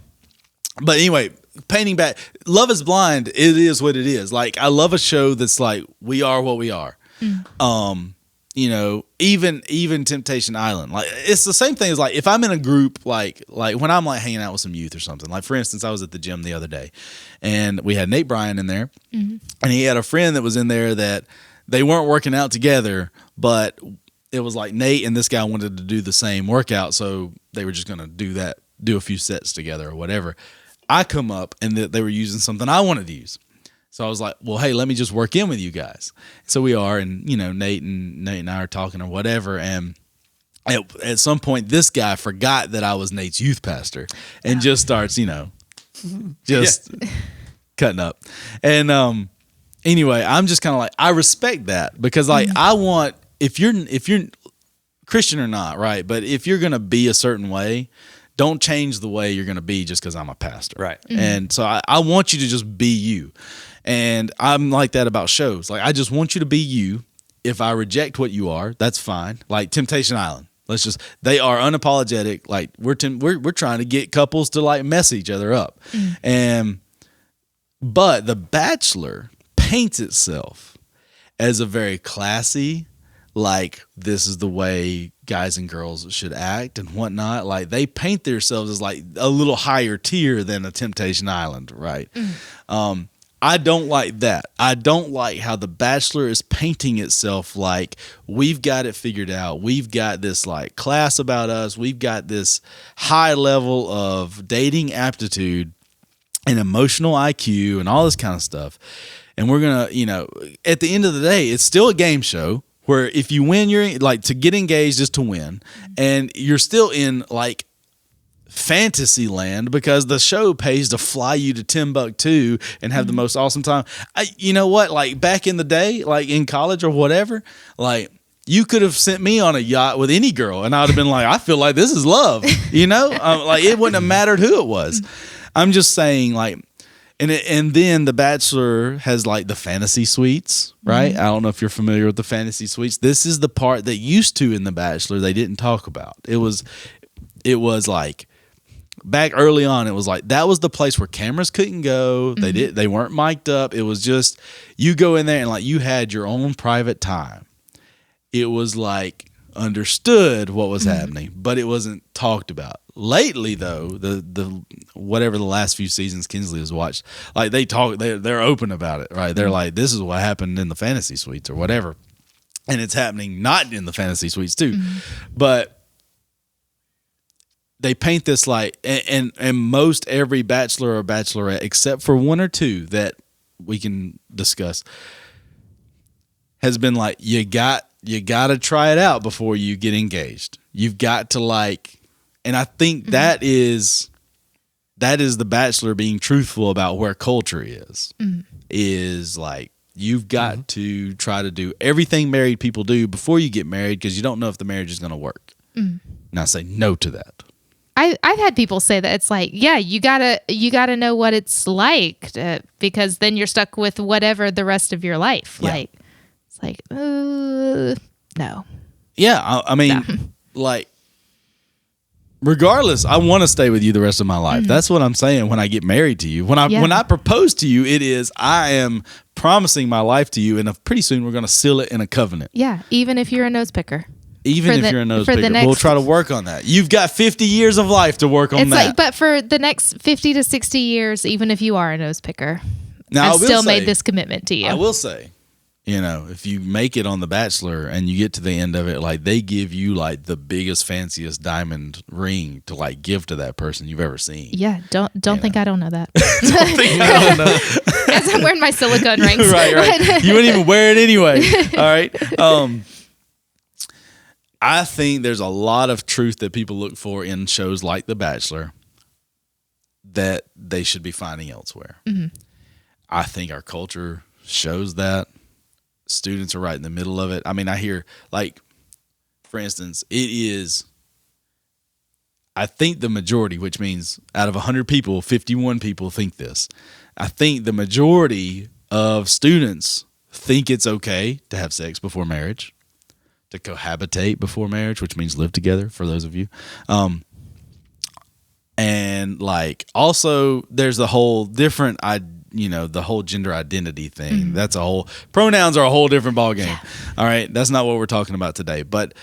anyway. Painting back, Love is Blind, it is what it is. Like, I love a show that's like, we are what we are. You know, even Temptation Island. Like, it's the same thing as like, if I'm in a group, like when I'm like hanging out with some youth or something. Like, for instance, I was at the gym the other day and we had Nate Bryan in there and he had a friend that was in there that they weren't working out together, but it was like Nate and this guy wanted to do the same workout. So they were just going to do a few sets together or whatever. I come up and they were using something I wanted to use. So I was like, well, hey, let me just work in with you guys. So we are, and you know, Nate and I are talking or whatever. And at some point, this guy forgot that I was Nate's youth pastor and just starts, you know, cutting up. And anyway, I'm just kind of like, I respect that because like I want, if you're Christian or not, right? But if you're going to be a certain way, don't change the way you're going to be just because I'm a pastor. Right. And so I want you to just be you. And I'm like that about shows. Like, I just want you to be you. If I reject what you are, that's fine. Like Temptation Island. They are unapologetic. Like we're trying to get couples to like mess each other up. But The Bachelor paints itself as a very classy, like this is the way guys and girls should act and whatnot. Like they paint themselves as like a little higher tier than a Temptation Island, right? I don't like that. I don't like how The Bachelor is painting itself like we've got it figured out. We've got this like class about us. We've got this high level of dating aptitude and emotional IQ and all this kind of stuff. And we're going to, you know, at the end of the day, it's still a game show. Where if you win, you're like to get engaged is to win, and you're still in like fantasy land because the show pays to fly you to Timbuktu and have the most awesome time. You know what? Like back in the day, like in college or whatever, like you could have sent me on a yacht with any girl, and I'd have been like, I feel like this is love. You know, like it wouldn't have mattered who it was. I'm just saying, like. And then The Bachelor has like the fantasy suites, right? I don't know if you're familiar with the fantasy suites. This is the part that used to in The Bachelor they didn't talk about. It was like back early on. It was like that was the place where cameras couldn't go. They weren't mic'd up. It was just you go in there and like you had your own private time. It was like understood what was happening, but it wasn't talked about. Lately, though, the whatever the last few seasons Kinsley has watched, like they're open about it, right? They're like, this is what happened in the fantasy suites or whatever, and it's happening not in the fantasy suites too, but they paint this like, and most every bachelor or bachelorette, except for one or two that we can discuss, has been like, you got to try it out before you get engaged. You've got to like. And I think that is The Bachelor being truthful about where culture is like You've got to try to do everything married people do before you get married because you don't know if the marriage is going to work. And I say no to that. I've had people say that it's like, yeah, you gotta know what it's like because then you're stuck with whatever the rest of your life. Yeah. Like, it's like, no. Yeah, I mean, like, regardless, I want to stay with you the rest of my life. That's what I'm saying when I get married to you. When I propose to you, it is I am promising my life to you, and pretty soon we're going to seal it in a covenant. Yeah, even if you're a nose picker. Even if you're a nose picker, we'll try to work on that. You've got 50 years of life to work on that. But for the next 50 to 60 years, even if you are a nose picker, now, I've still made this commitment to you. I will say, if you make it on The Bachelor and you get to the end of it, like they give you like the biggest, fanciest diamond ring to like give to that person you've ever seen. Yeah, don't think I don't know that. Don't think I don't know. As I'm wearing my silicone rings. Right. You wouldn't even wear it anyway. All right. I think there's a lot of truth that people look for in shows like The Bachelor that they should be finding elsewhere. I think our culture shows that. Students are right in the middle of it. I mean, I hear, like, for instance, I think the majority, which means out of 100 people, 51 people think this. I think the majority of students think it's okay to have sex before marriage, to cohabitate before marriage, which means live together for those of you. And like also there's the whole different, the whole gender identity thing. That's pronouns are a whole different ballgame. Yeah. All right. That's not what we're talking about today. But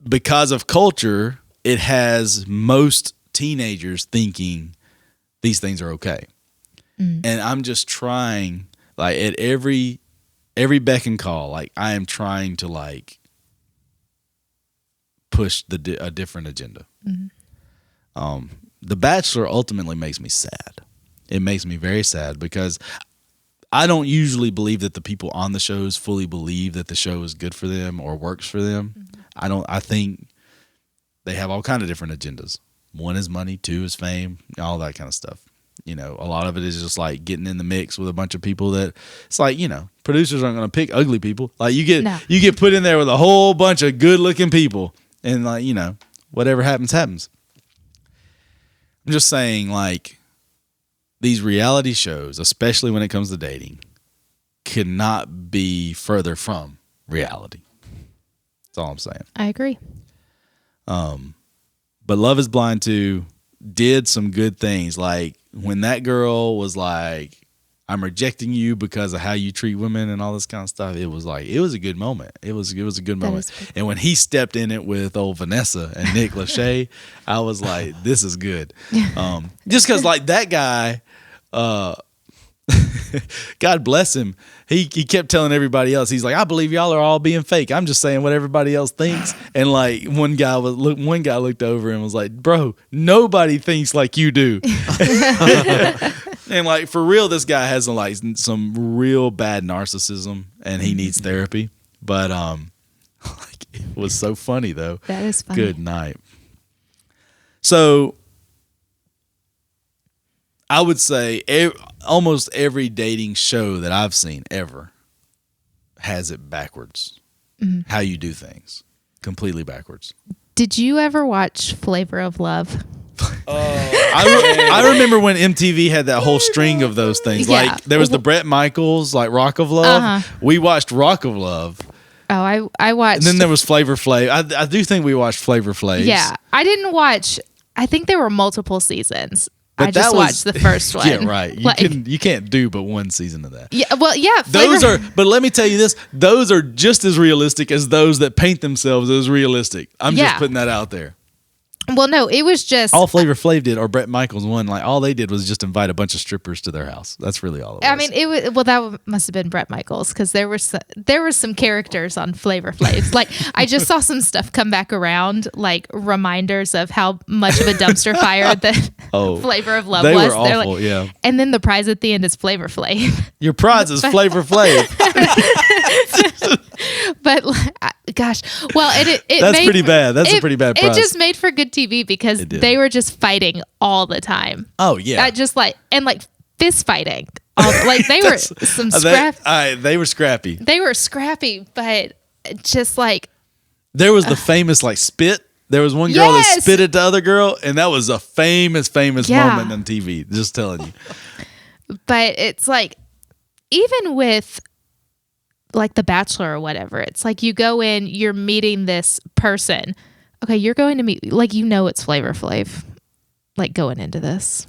because of culture, it has most teenagers thinking these things are okay. And I'm just trying, like, at every beck and call, like I am trying to like push a different agenda. The Bachelor ultimately makes me sad. It makes me very sad because I don't usually believe that the people on the shows fully believe that the show is good for them or works for them. I think they have all kind of different agendas. One is money, two is fame, all that kind of stuff. A lot of it is just like getting in the mix with a bunch of people that it's like, producers aren't going to pick ugly people. Like you get put in there with a whole bunch of good looking people and like, whatever happens. I'm just saying, like, these reality shows, especially when it comes to dating, cannot be further from reality. That's all I'm saying. I agree. But Love is Blind 2 did some good things. Like when that girl was like, I'm rejecting you because of how you treat women and all this kind of stuff. It was a good moment. It was a good moment. And when he stepped in it with old Vanessa and Nick Lachey, I was like, this is good. Just because like that guy, God bless him. He kept telling everybody else, he's like, I believe y'all are all being fake. I'm just saying what everybody else thinks. And like one guy looked over and was like, bro, nobody thinks like you do. And like for real, this guy has some real bad narcissism and he needs therapy. But it was so funny though. That is funny. Good night. So I would say almost every dating show that I've seen ever has it backwards. How you do things. Completely backwards. Did you ever watch Flavor of Love? I remember when MTV had that whole string of those things. Yeah. Like there was the Bret Michaels, like Rock of Love. We watched Rock of Love. Oh, I watched. And then there was Flavor Flav. I do think we watched Flavor Flav. Yeah, I didn't watch. I think there were multiple seasons. But I just watched the first one. Yeah, right. You can't do but one season of that. Yeah, well, yeah. But let me tell you this: those are just as realistic as those that paint themselves as realistic. I'm just putting that out there. Well, no, it was just all Flavor Flav did, or Bret Michaels one. Like all they did was just invite a bunch of strippers to their house. That's really all it was. I mean, it was that must have been Bret Michaels because there were some characters on Flavor Flav. Like I just saw some stuff come back around, like reminders of how much of a dumpster fire the Flavor of Love was. They were awful, yeah. And then the prize at the end is Flavor Flav. Your prize is Flavor Flav. But gosh, well, that's pretty bad. That's a pretty bad prize. It just made for good TV because they were just fighting all the time. Oh yeah, just like fist fighting. Like they were some scrap. They were scrappy. They were scrappy, but just like there was the famous like spit. There was one girl that Yes! spit at the other girl, and that was a famous Yeah. moment on TV. Just telling you. But it's like, even with like The Bachelor or whatever, it's like you go in, you're meeting this person. Okay, you're going to meet, like, it's Flavor Flav, like, going into this.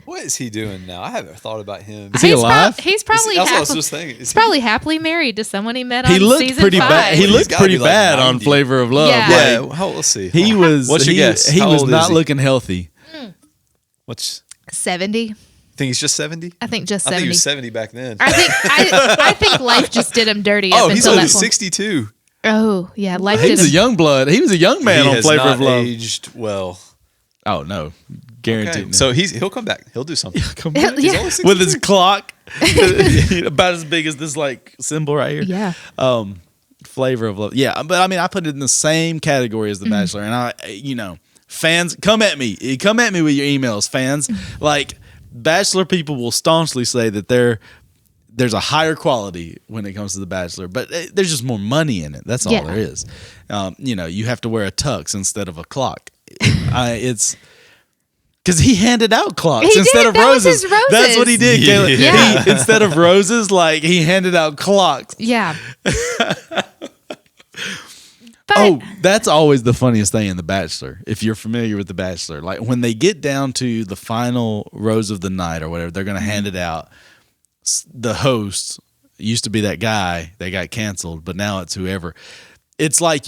What is he doing now? I haven't thought about him. Is he alive? He's probably That's what I was just thinking. he's probably happily married to someone he met on He looked season pretty 5. bad. He He's looked gotta pretty be like bad on 90. Flavor of Love. Yeah. Yeah. Like, Let's see. he was. What's your guess? He How was old not is he? looking healthy. What's 70. think he's just 70? I think just I think 70. he was 70 back then. I think life just did him dirty up He's until only that point. 62. Oh, yeah, life He did was a him. young blood. He was a young man He on has Flavor not of Love. aged well. Oh no, guaranteed. Okay. So he'll come back. He'll do something. Come He'll- back. yeah. With his clock, about as big as this like symbol right here. Yeah. Flavor of Love. Yeah, but I mean, I put it in the same category as The Bachelor, and fans, come at me with your emails, fans. Like Bachelor people will staunchly say that there's a higher quality when it comes to The Bachelor, but there's just more money in it. That's all Yeah. there is. You have to wear a tux instead of a clock. It's because he handed out clocks He instead did. of That was roses. his roses. That's what he did. Yeah. Kayla. Yeah. He, instead of roses, like he handed out clocks. Yeah. But Oh, that's always the funniest thing in The Bachelor. If you're familiar with The Bachelor, like when they get down to the final rose of the night or whatever, they're going to hand it out. The host used to be that guy that got canceled, but now it's whoever. It's like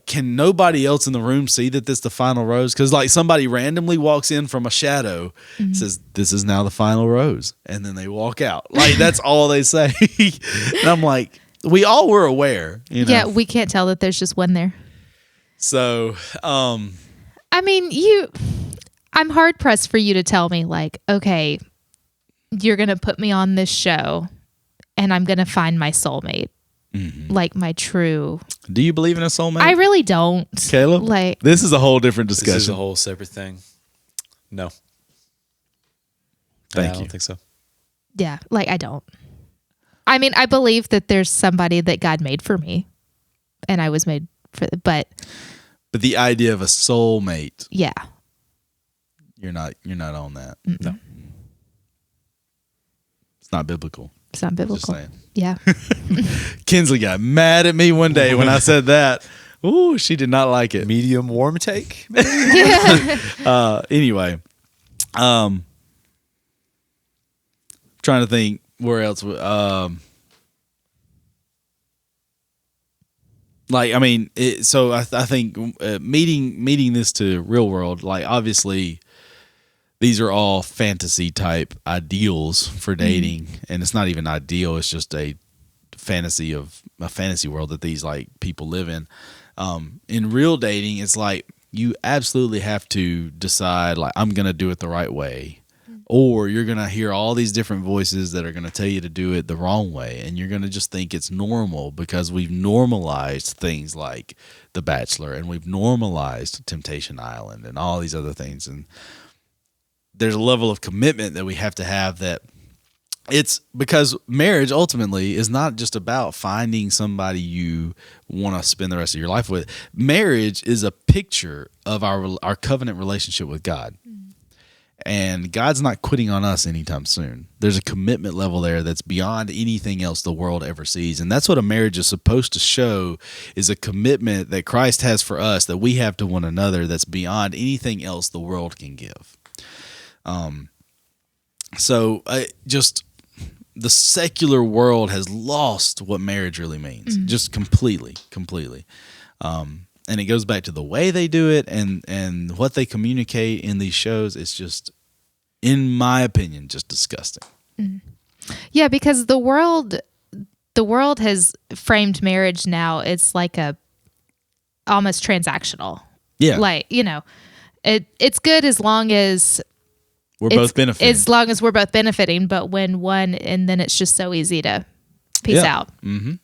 can nobody else in the room see that this is the final rose? Because like somebody randomly walks in from a shadow, says this is now the final rose, and then they walk out. Like that's all they say. And I'm like, we all were aware, yeah, we can't tell that there's just one there. So, I mean, I'm hard pressed for you to tell me, like, okay, you're going to put me on this show and I'm going to find my soulmate, like my true. do you believe in a soulmate? I really don't. Caleb? Like, This is a whole different This is discussion. a whole separate thing. No. Thank I you. don't think so. yeah, like I don't. I mean, I believe that there's somebody that God made for me and I was made for, but But the idea of a soulmate, yeah. you're not on that. No. It's not biblical. It's not Just biblical. saying. Yeah. Kinsley got mad at me one day when I said that. Ooh, she did not like it. Medium warm take? Anyway, trying to think where else. Like, I mean, so I think meeting this to real world, like obviously these are all fantasy type ideals for dating, and it's not even ideal. It's just a fantasy world that these like people live in. In real dating, it's like you absolutely have to decide, like, I'm going to do it the right way. Or you're going to hear all these different voices that are going to tell you to do it the wrong way. And you're going to just think it's normal because we've normalized things like The Bachelor and we've normalized Temptation Island and all these other things. And there's a level of commitment that we have to have that it's because marriage ultimately is not just about finding somebody you want to spend the rest of your life with. Marriage is a picture of our covenant relationship with God. And God's not quitting on us anytime soon. There's a commitment level there that's beyond anything else the world ever sees. And that's what a marriage is supposed to show, is a commitment that Christ has for us, that we have to one another, that's beyond anything else the world can give. Just the secular world has lost what marriage really means, just completely. And it goes back to the way they do it and what they communicate in these shows. It's just, in my opinion, just disgusting. Yeah, because the world has framed marriage now. It's like almost transactional. Yeah. Like, it's good as long as We're both benefiting. As long as we're both benefiting, but when one, and then it's just so easy to peace out. Mm-hmm.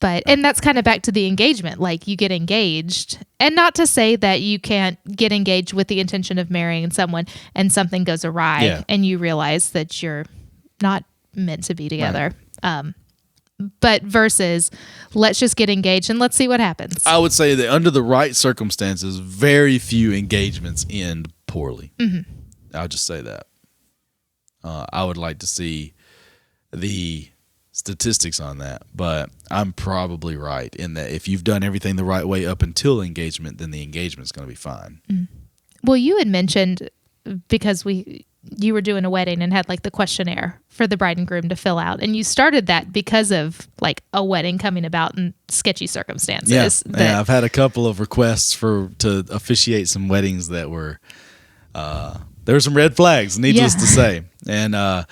and that's kind of back to the engagement. Like, you get engaged, and not to say that you can't get engaged with the intention of marrying someone and something goes awry and you realize that you're not meant to be together. Right. But versus, let's just get engaged and let's see what happens. I would say that under the right circumstances, very few engagements end poorly. Mm-hmm. I'll just say that. I would like to see the statistics on that, but I'm probably right in that if you've done everything the right way up until engagement, then the engagement's going to be fine. Mm. Well, you had mentioned, because you were doing a wedding and had like the questionnaire for the bride and groom to fill out, and you started that because of like a wedding coming about in sketchy circumstances. Yeah, I've had a couple of requests to officiate some weddings that were there were some red flags, needless to say. And I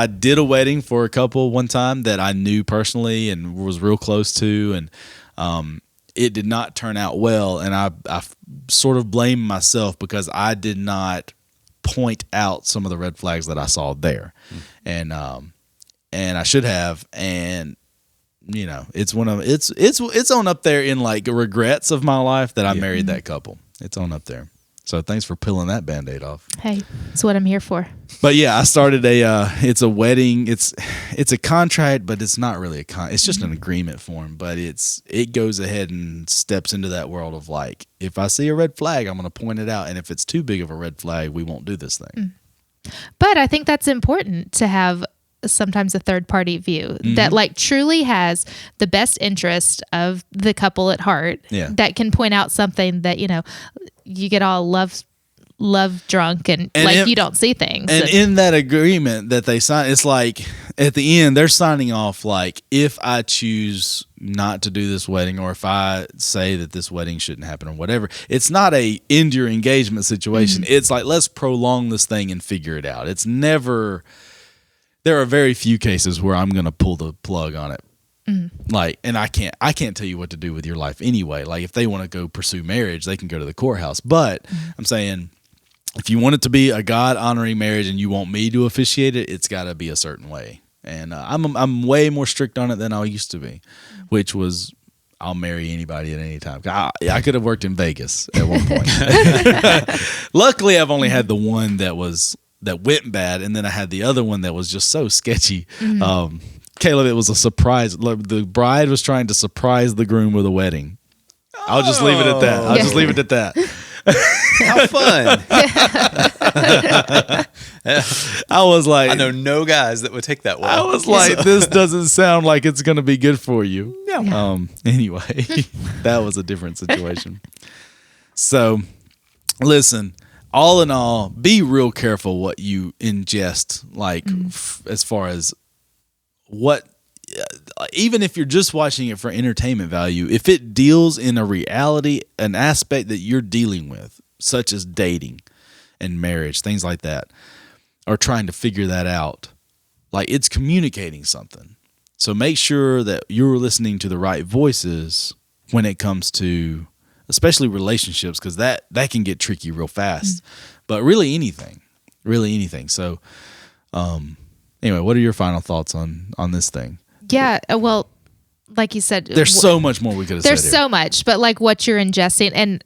did a wedding for a couple one time that I knew personally and was real close to, and it did not turn out well. And I sort of blame myself because I did not point out some of the red flags that I saw there, and I should have. And you know, it's on up there in like regrets of my life that I married that couple. It's on up there. So thanks for peeling that Band-Aid off. Hey, that's what I'm here for. But yeah, I started it's a wedding. It's a contract, but it's not really it's just an agreement form. But it goes ahead and steps into that world of like, if I see a red flag, I'm going to point it out. And if it's too big of a red flag, we won't do this thing. But I think that's important to have sometimes a third party view that like truly has the best interest of the couple at heart, that can point out something that, you know, you get all love drunk and like you don't see things. And in that agreement that they sign, it's like at the end they're signing off like, if I choose not to do this wedding, or if I say that this wedding shouldn't happen or whatever, it's not a end your engagement situation. It's like, let's prolong this thing and figure it out. It's never, there are very few cases where I'm going to pull the plug on it. Like, and I can't tell you what to do with your life anyway. Like, if they want to go pursue marriage, they can go to the courthouse. But I'm saying, if you want it to be a God honoring marriage and you want me to officiate it, it's got to be a certain way. And I'm way more strict on it than I used to be, which was, I'll marry anybody at any time. I could have worked in Vegas at one point. Luckily, I've only had the one that went bad, and then I had the other one that was just so sketchy. Caleb, it was a surprise. The bride was trying to surprise the groom with a wedding. I'll just leave it at that. How fun. I was like, I know no guys that would take that well. I was like, this doesn't sound like it's going to be good for you. No. Anyway, that was a different situation. So, listen, all in all, be real careful what you ingest, like as far as what, even if you're just watching it for entertainment value, if it deals in a reality, an aspect that you're dealing with, such as dating and marriage, things like that, or trying to figure that out, like, it's communicating something. So make sure that you're listening to the right voices when it comes to, especially relationships, because that can get tricky real fast. But really anything. So, anyway, what are your final thoughts on this thing? Yeah, well, like you said, there's so much more we could have said. There's so much, but like what you're ingesting and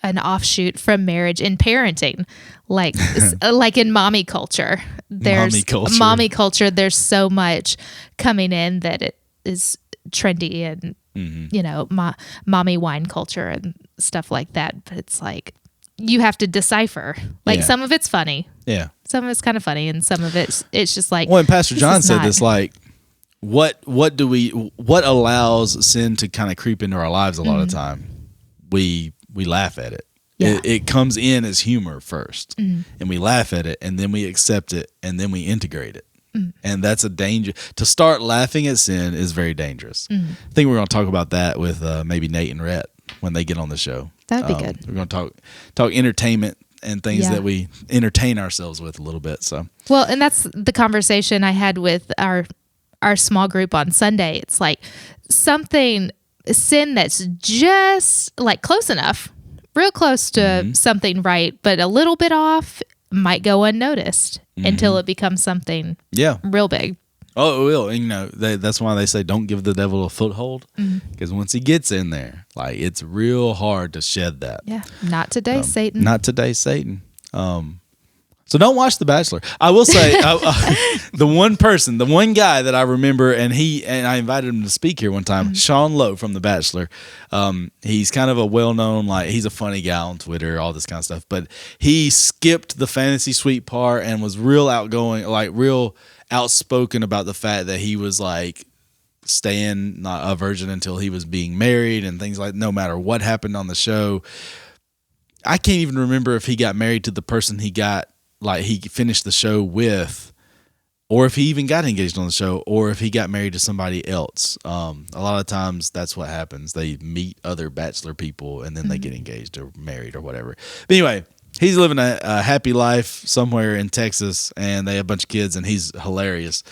an offshoot from marriage and parenting, like like in mommy culture. There's mommy culture. There's so much coming in that it is trendy and you know, mommy wine culture and stuff like that. But it's like you have to december. Like some of it's funny. Yeah. Some of it's kind of funny, and some of it's just like. Well, and Pastor John said this, like, what allows sin to kind of creep into our lives a lot of time? We laugh at it. Yeah. It comes in as humor first, and we laugh at it, and then we accept it, and then we integrate it. And that's a danger. To start laughing at sin is very dangerous. I think we're going to talk about that with maybe Nate and Rhett when they get on the show. That'd be good. We're going to talk entertainment and things that we entertain ourselves with a little bit. So, well, and that's the conversation I had with our small group on Sunday. It's like sin that's just like close enough, real close to something right, but a little bit off might go unnoticed until it becomes something real big. Oh, it will. And, that's why they say don't give the devil a foothold, because once he gets in there, like it's real hard to shed that. Yeah, not today, Satan. Not today, Satan. So don't watch The Bachelor. I will say the one guy that I remember, and I invited him to speak here one time, Sean Lowe from The Bachelor. He's kind of a well-known, like he's a funny guy on Twitter, all this kind of stuff. But he skipped the fantasy suite part and was real outgoing, like real outspoken about the fact that he was like staying not a virgin until he was being married and things like. No matter what happened on the show, I can't even remember if he got married to the person he finished the show with, or if he even got engaged on the show, or if he got married to somebody else. A lot of times that's what happens. They meet other Bachelor people and then they get engaged or married or whatever. But anyway, he's living a happy life somewhere in Texas, and they have a bunch of kids, and he's hilarious.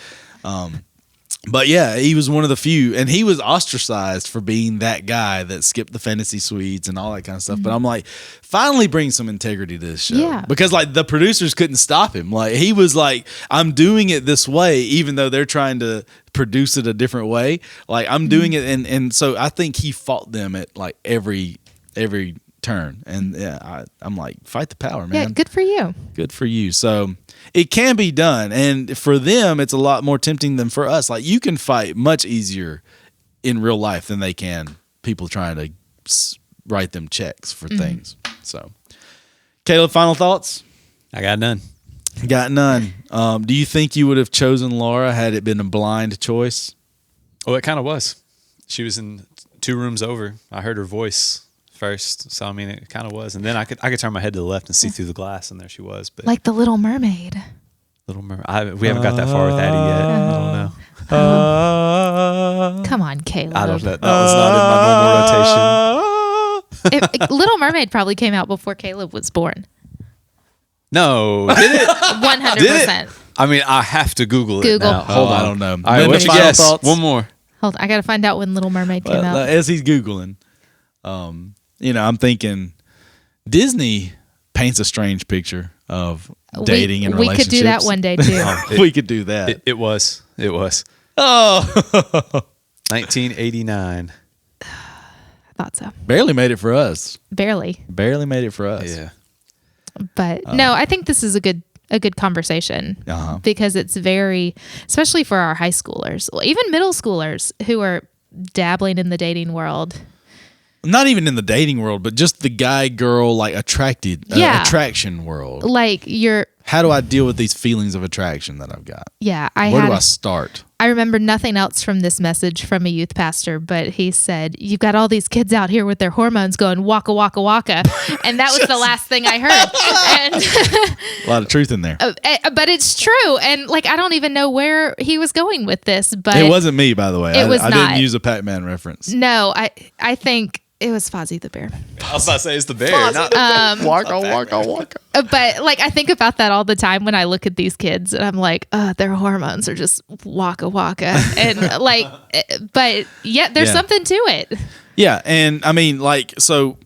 But yeah, he was one of the few, and he was ostracized for being that guy that skipped the fantasy suites and all that kind of stuff. But I'm like, finally bring some integrity to this show. Yeah. Because like the producers couldn't stop him. Like he was like, I'm doing it this way, even though they're trying to produce it a different way. Like I'm doing it. And so I think he fought them at like every turn. And yeah, I'm like, fight the power, man. Yeah, good for you. Good for you. So it can be done. And for them, it's a lot more tempting than for us. Like you can fight much easier in real life than they can people trying to write them checks for things. So, Caleb, final thoughts? I got none. Got none. Do you think you would have chosen Laura had it been a blind choice? Oh, it kind of was. She was in 2 rooms over. I heard her voice first, so I mean it kind of was, and then I could turn my head to the left and see through the glass, and there she was. But Like the Little Mermaid. we haven't got that far with Addie yet. I don't know. Come on, Caleb. I don't know. That was not in my normal rotation. Little Mermaid probably came out before Caleb was born. No, did it? 100%. Did it? I mean, I have to Google it Google. now. Hold on. I don't know. All right, Linda, what's your final guess? thoughts? One more. Hold on, I got to find out when Little Mermaid came out. As he's Googling, I'm thinking Disney paints a strange picture of dating and we relationships. could do that one day too. We could do that. It was. Oh, 1989. I thought so. barely made it for us. Barely. Barely made it for us. Yeah. But no, I think this is a good conversation because it's very, especially for our high schoolers, well, even middle schoolers who are dabbling in the dating world. Not even in the dating world, but just the guy-girl like attraction world. Like how do I deal with these feelings of attraction that I've got? Yeah, Where do I start? I remember nothing else from this message from a youth pastor, but he said, "You've got all these kids out here with their hormones going waka waka waka," and that was the last thing I heard. And a lot of truth in there. But it's true, and like I don't even know where he was going with this, but It wasn't me, by the way. It was I not. didn't use a Pac-Man reference. No, I think it was Fozzie the Bear. I was about to say it's the bear. Waka waka waka. But like I think about that all the time when I look at these kids, and I'm like, their hormones are just waka waka, and like, but yeah, there's something to it. Yeah, and I mean, like, so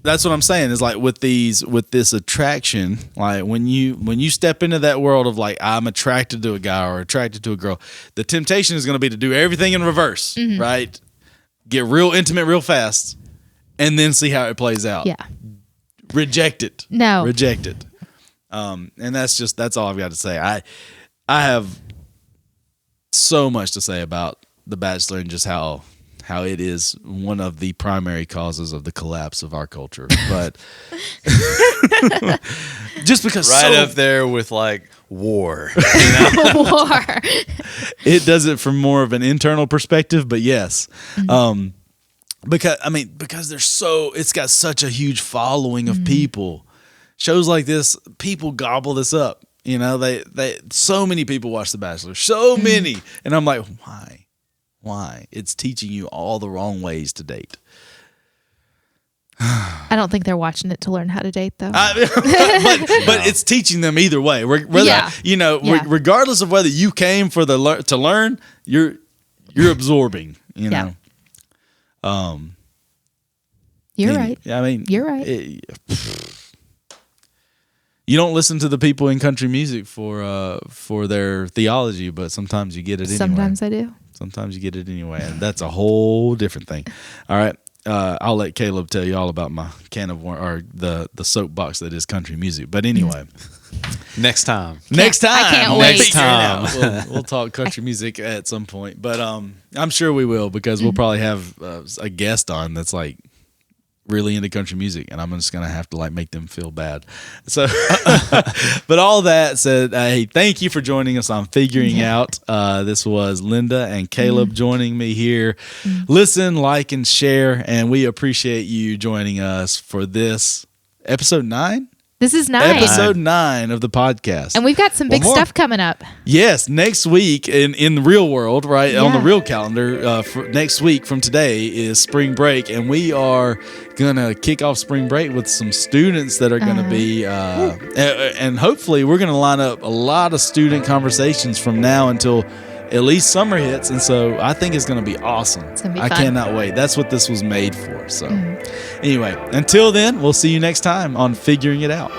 that's what I'm saying is like with this attraction, like when you step into that world of like I'm attracted to a guy or attracted to a girl, the temptation is going to be to do everything in reverse, right? Get real intimate real fast, and then see how it plays out. Yeah. Reject it. No. Reject it. And that's all I've got to say. I have so much to say about The Bachelor and just how it is one of the primary causes of the collapse of our culture. But just because Right up there with like war. War. It does it from more of an internal perspective, but yes. Because it's got such a huge following of people. Shows like this, people gobble this up. You know, they so many people watch The Bachelor, so many, and I'm like, why? It's teaching you all the wrong ways to date. I don't think they're watching it to learn how to date, though. But it's teaching them either way. Regardless of whether you came for to learn, you're absorbing. You know. You're right. I mean, You're right. you don't listen to the people in country music for their theology, but sometimes you get it anyway. Sometimes I do. Sometimes you get it anyway, and that's a whole different thing. All right. I'll let Caleb tell you all about my can of worm, or the soapbox that is country music. But anyway, next time. I can't wait. Next time. We'll talk country music at some point. But I'm sure we will, because we'll probably have a guest on that's like really into country music, and I'm just gonna have to like make them feel bad. So, but all that said, hey, thank you for joining us on Figuring Out. This was Linda and Caleb joining me here. Listen, like, and share, and we appreciate you joining us for this episode 9. This is 9. Episode 9 of the podcast. And we've got some big stuff coming up. Yes, next week in the real world, right, on the real calendar, for next week from today is spring break, and we are going to kick off spring break with some students that are going to be, and hopefully we're going to line up a lot of student conversations from now until at least summer hits, and so I think it's going to be awesome. It's going to be I fun. cannot wait. That's what this was made for. So anyway, until then, we'll see you next time on Figuring It Out.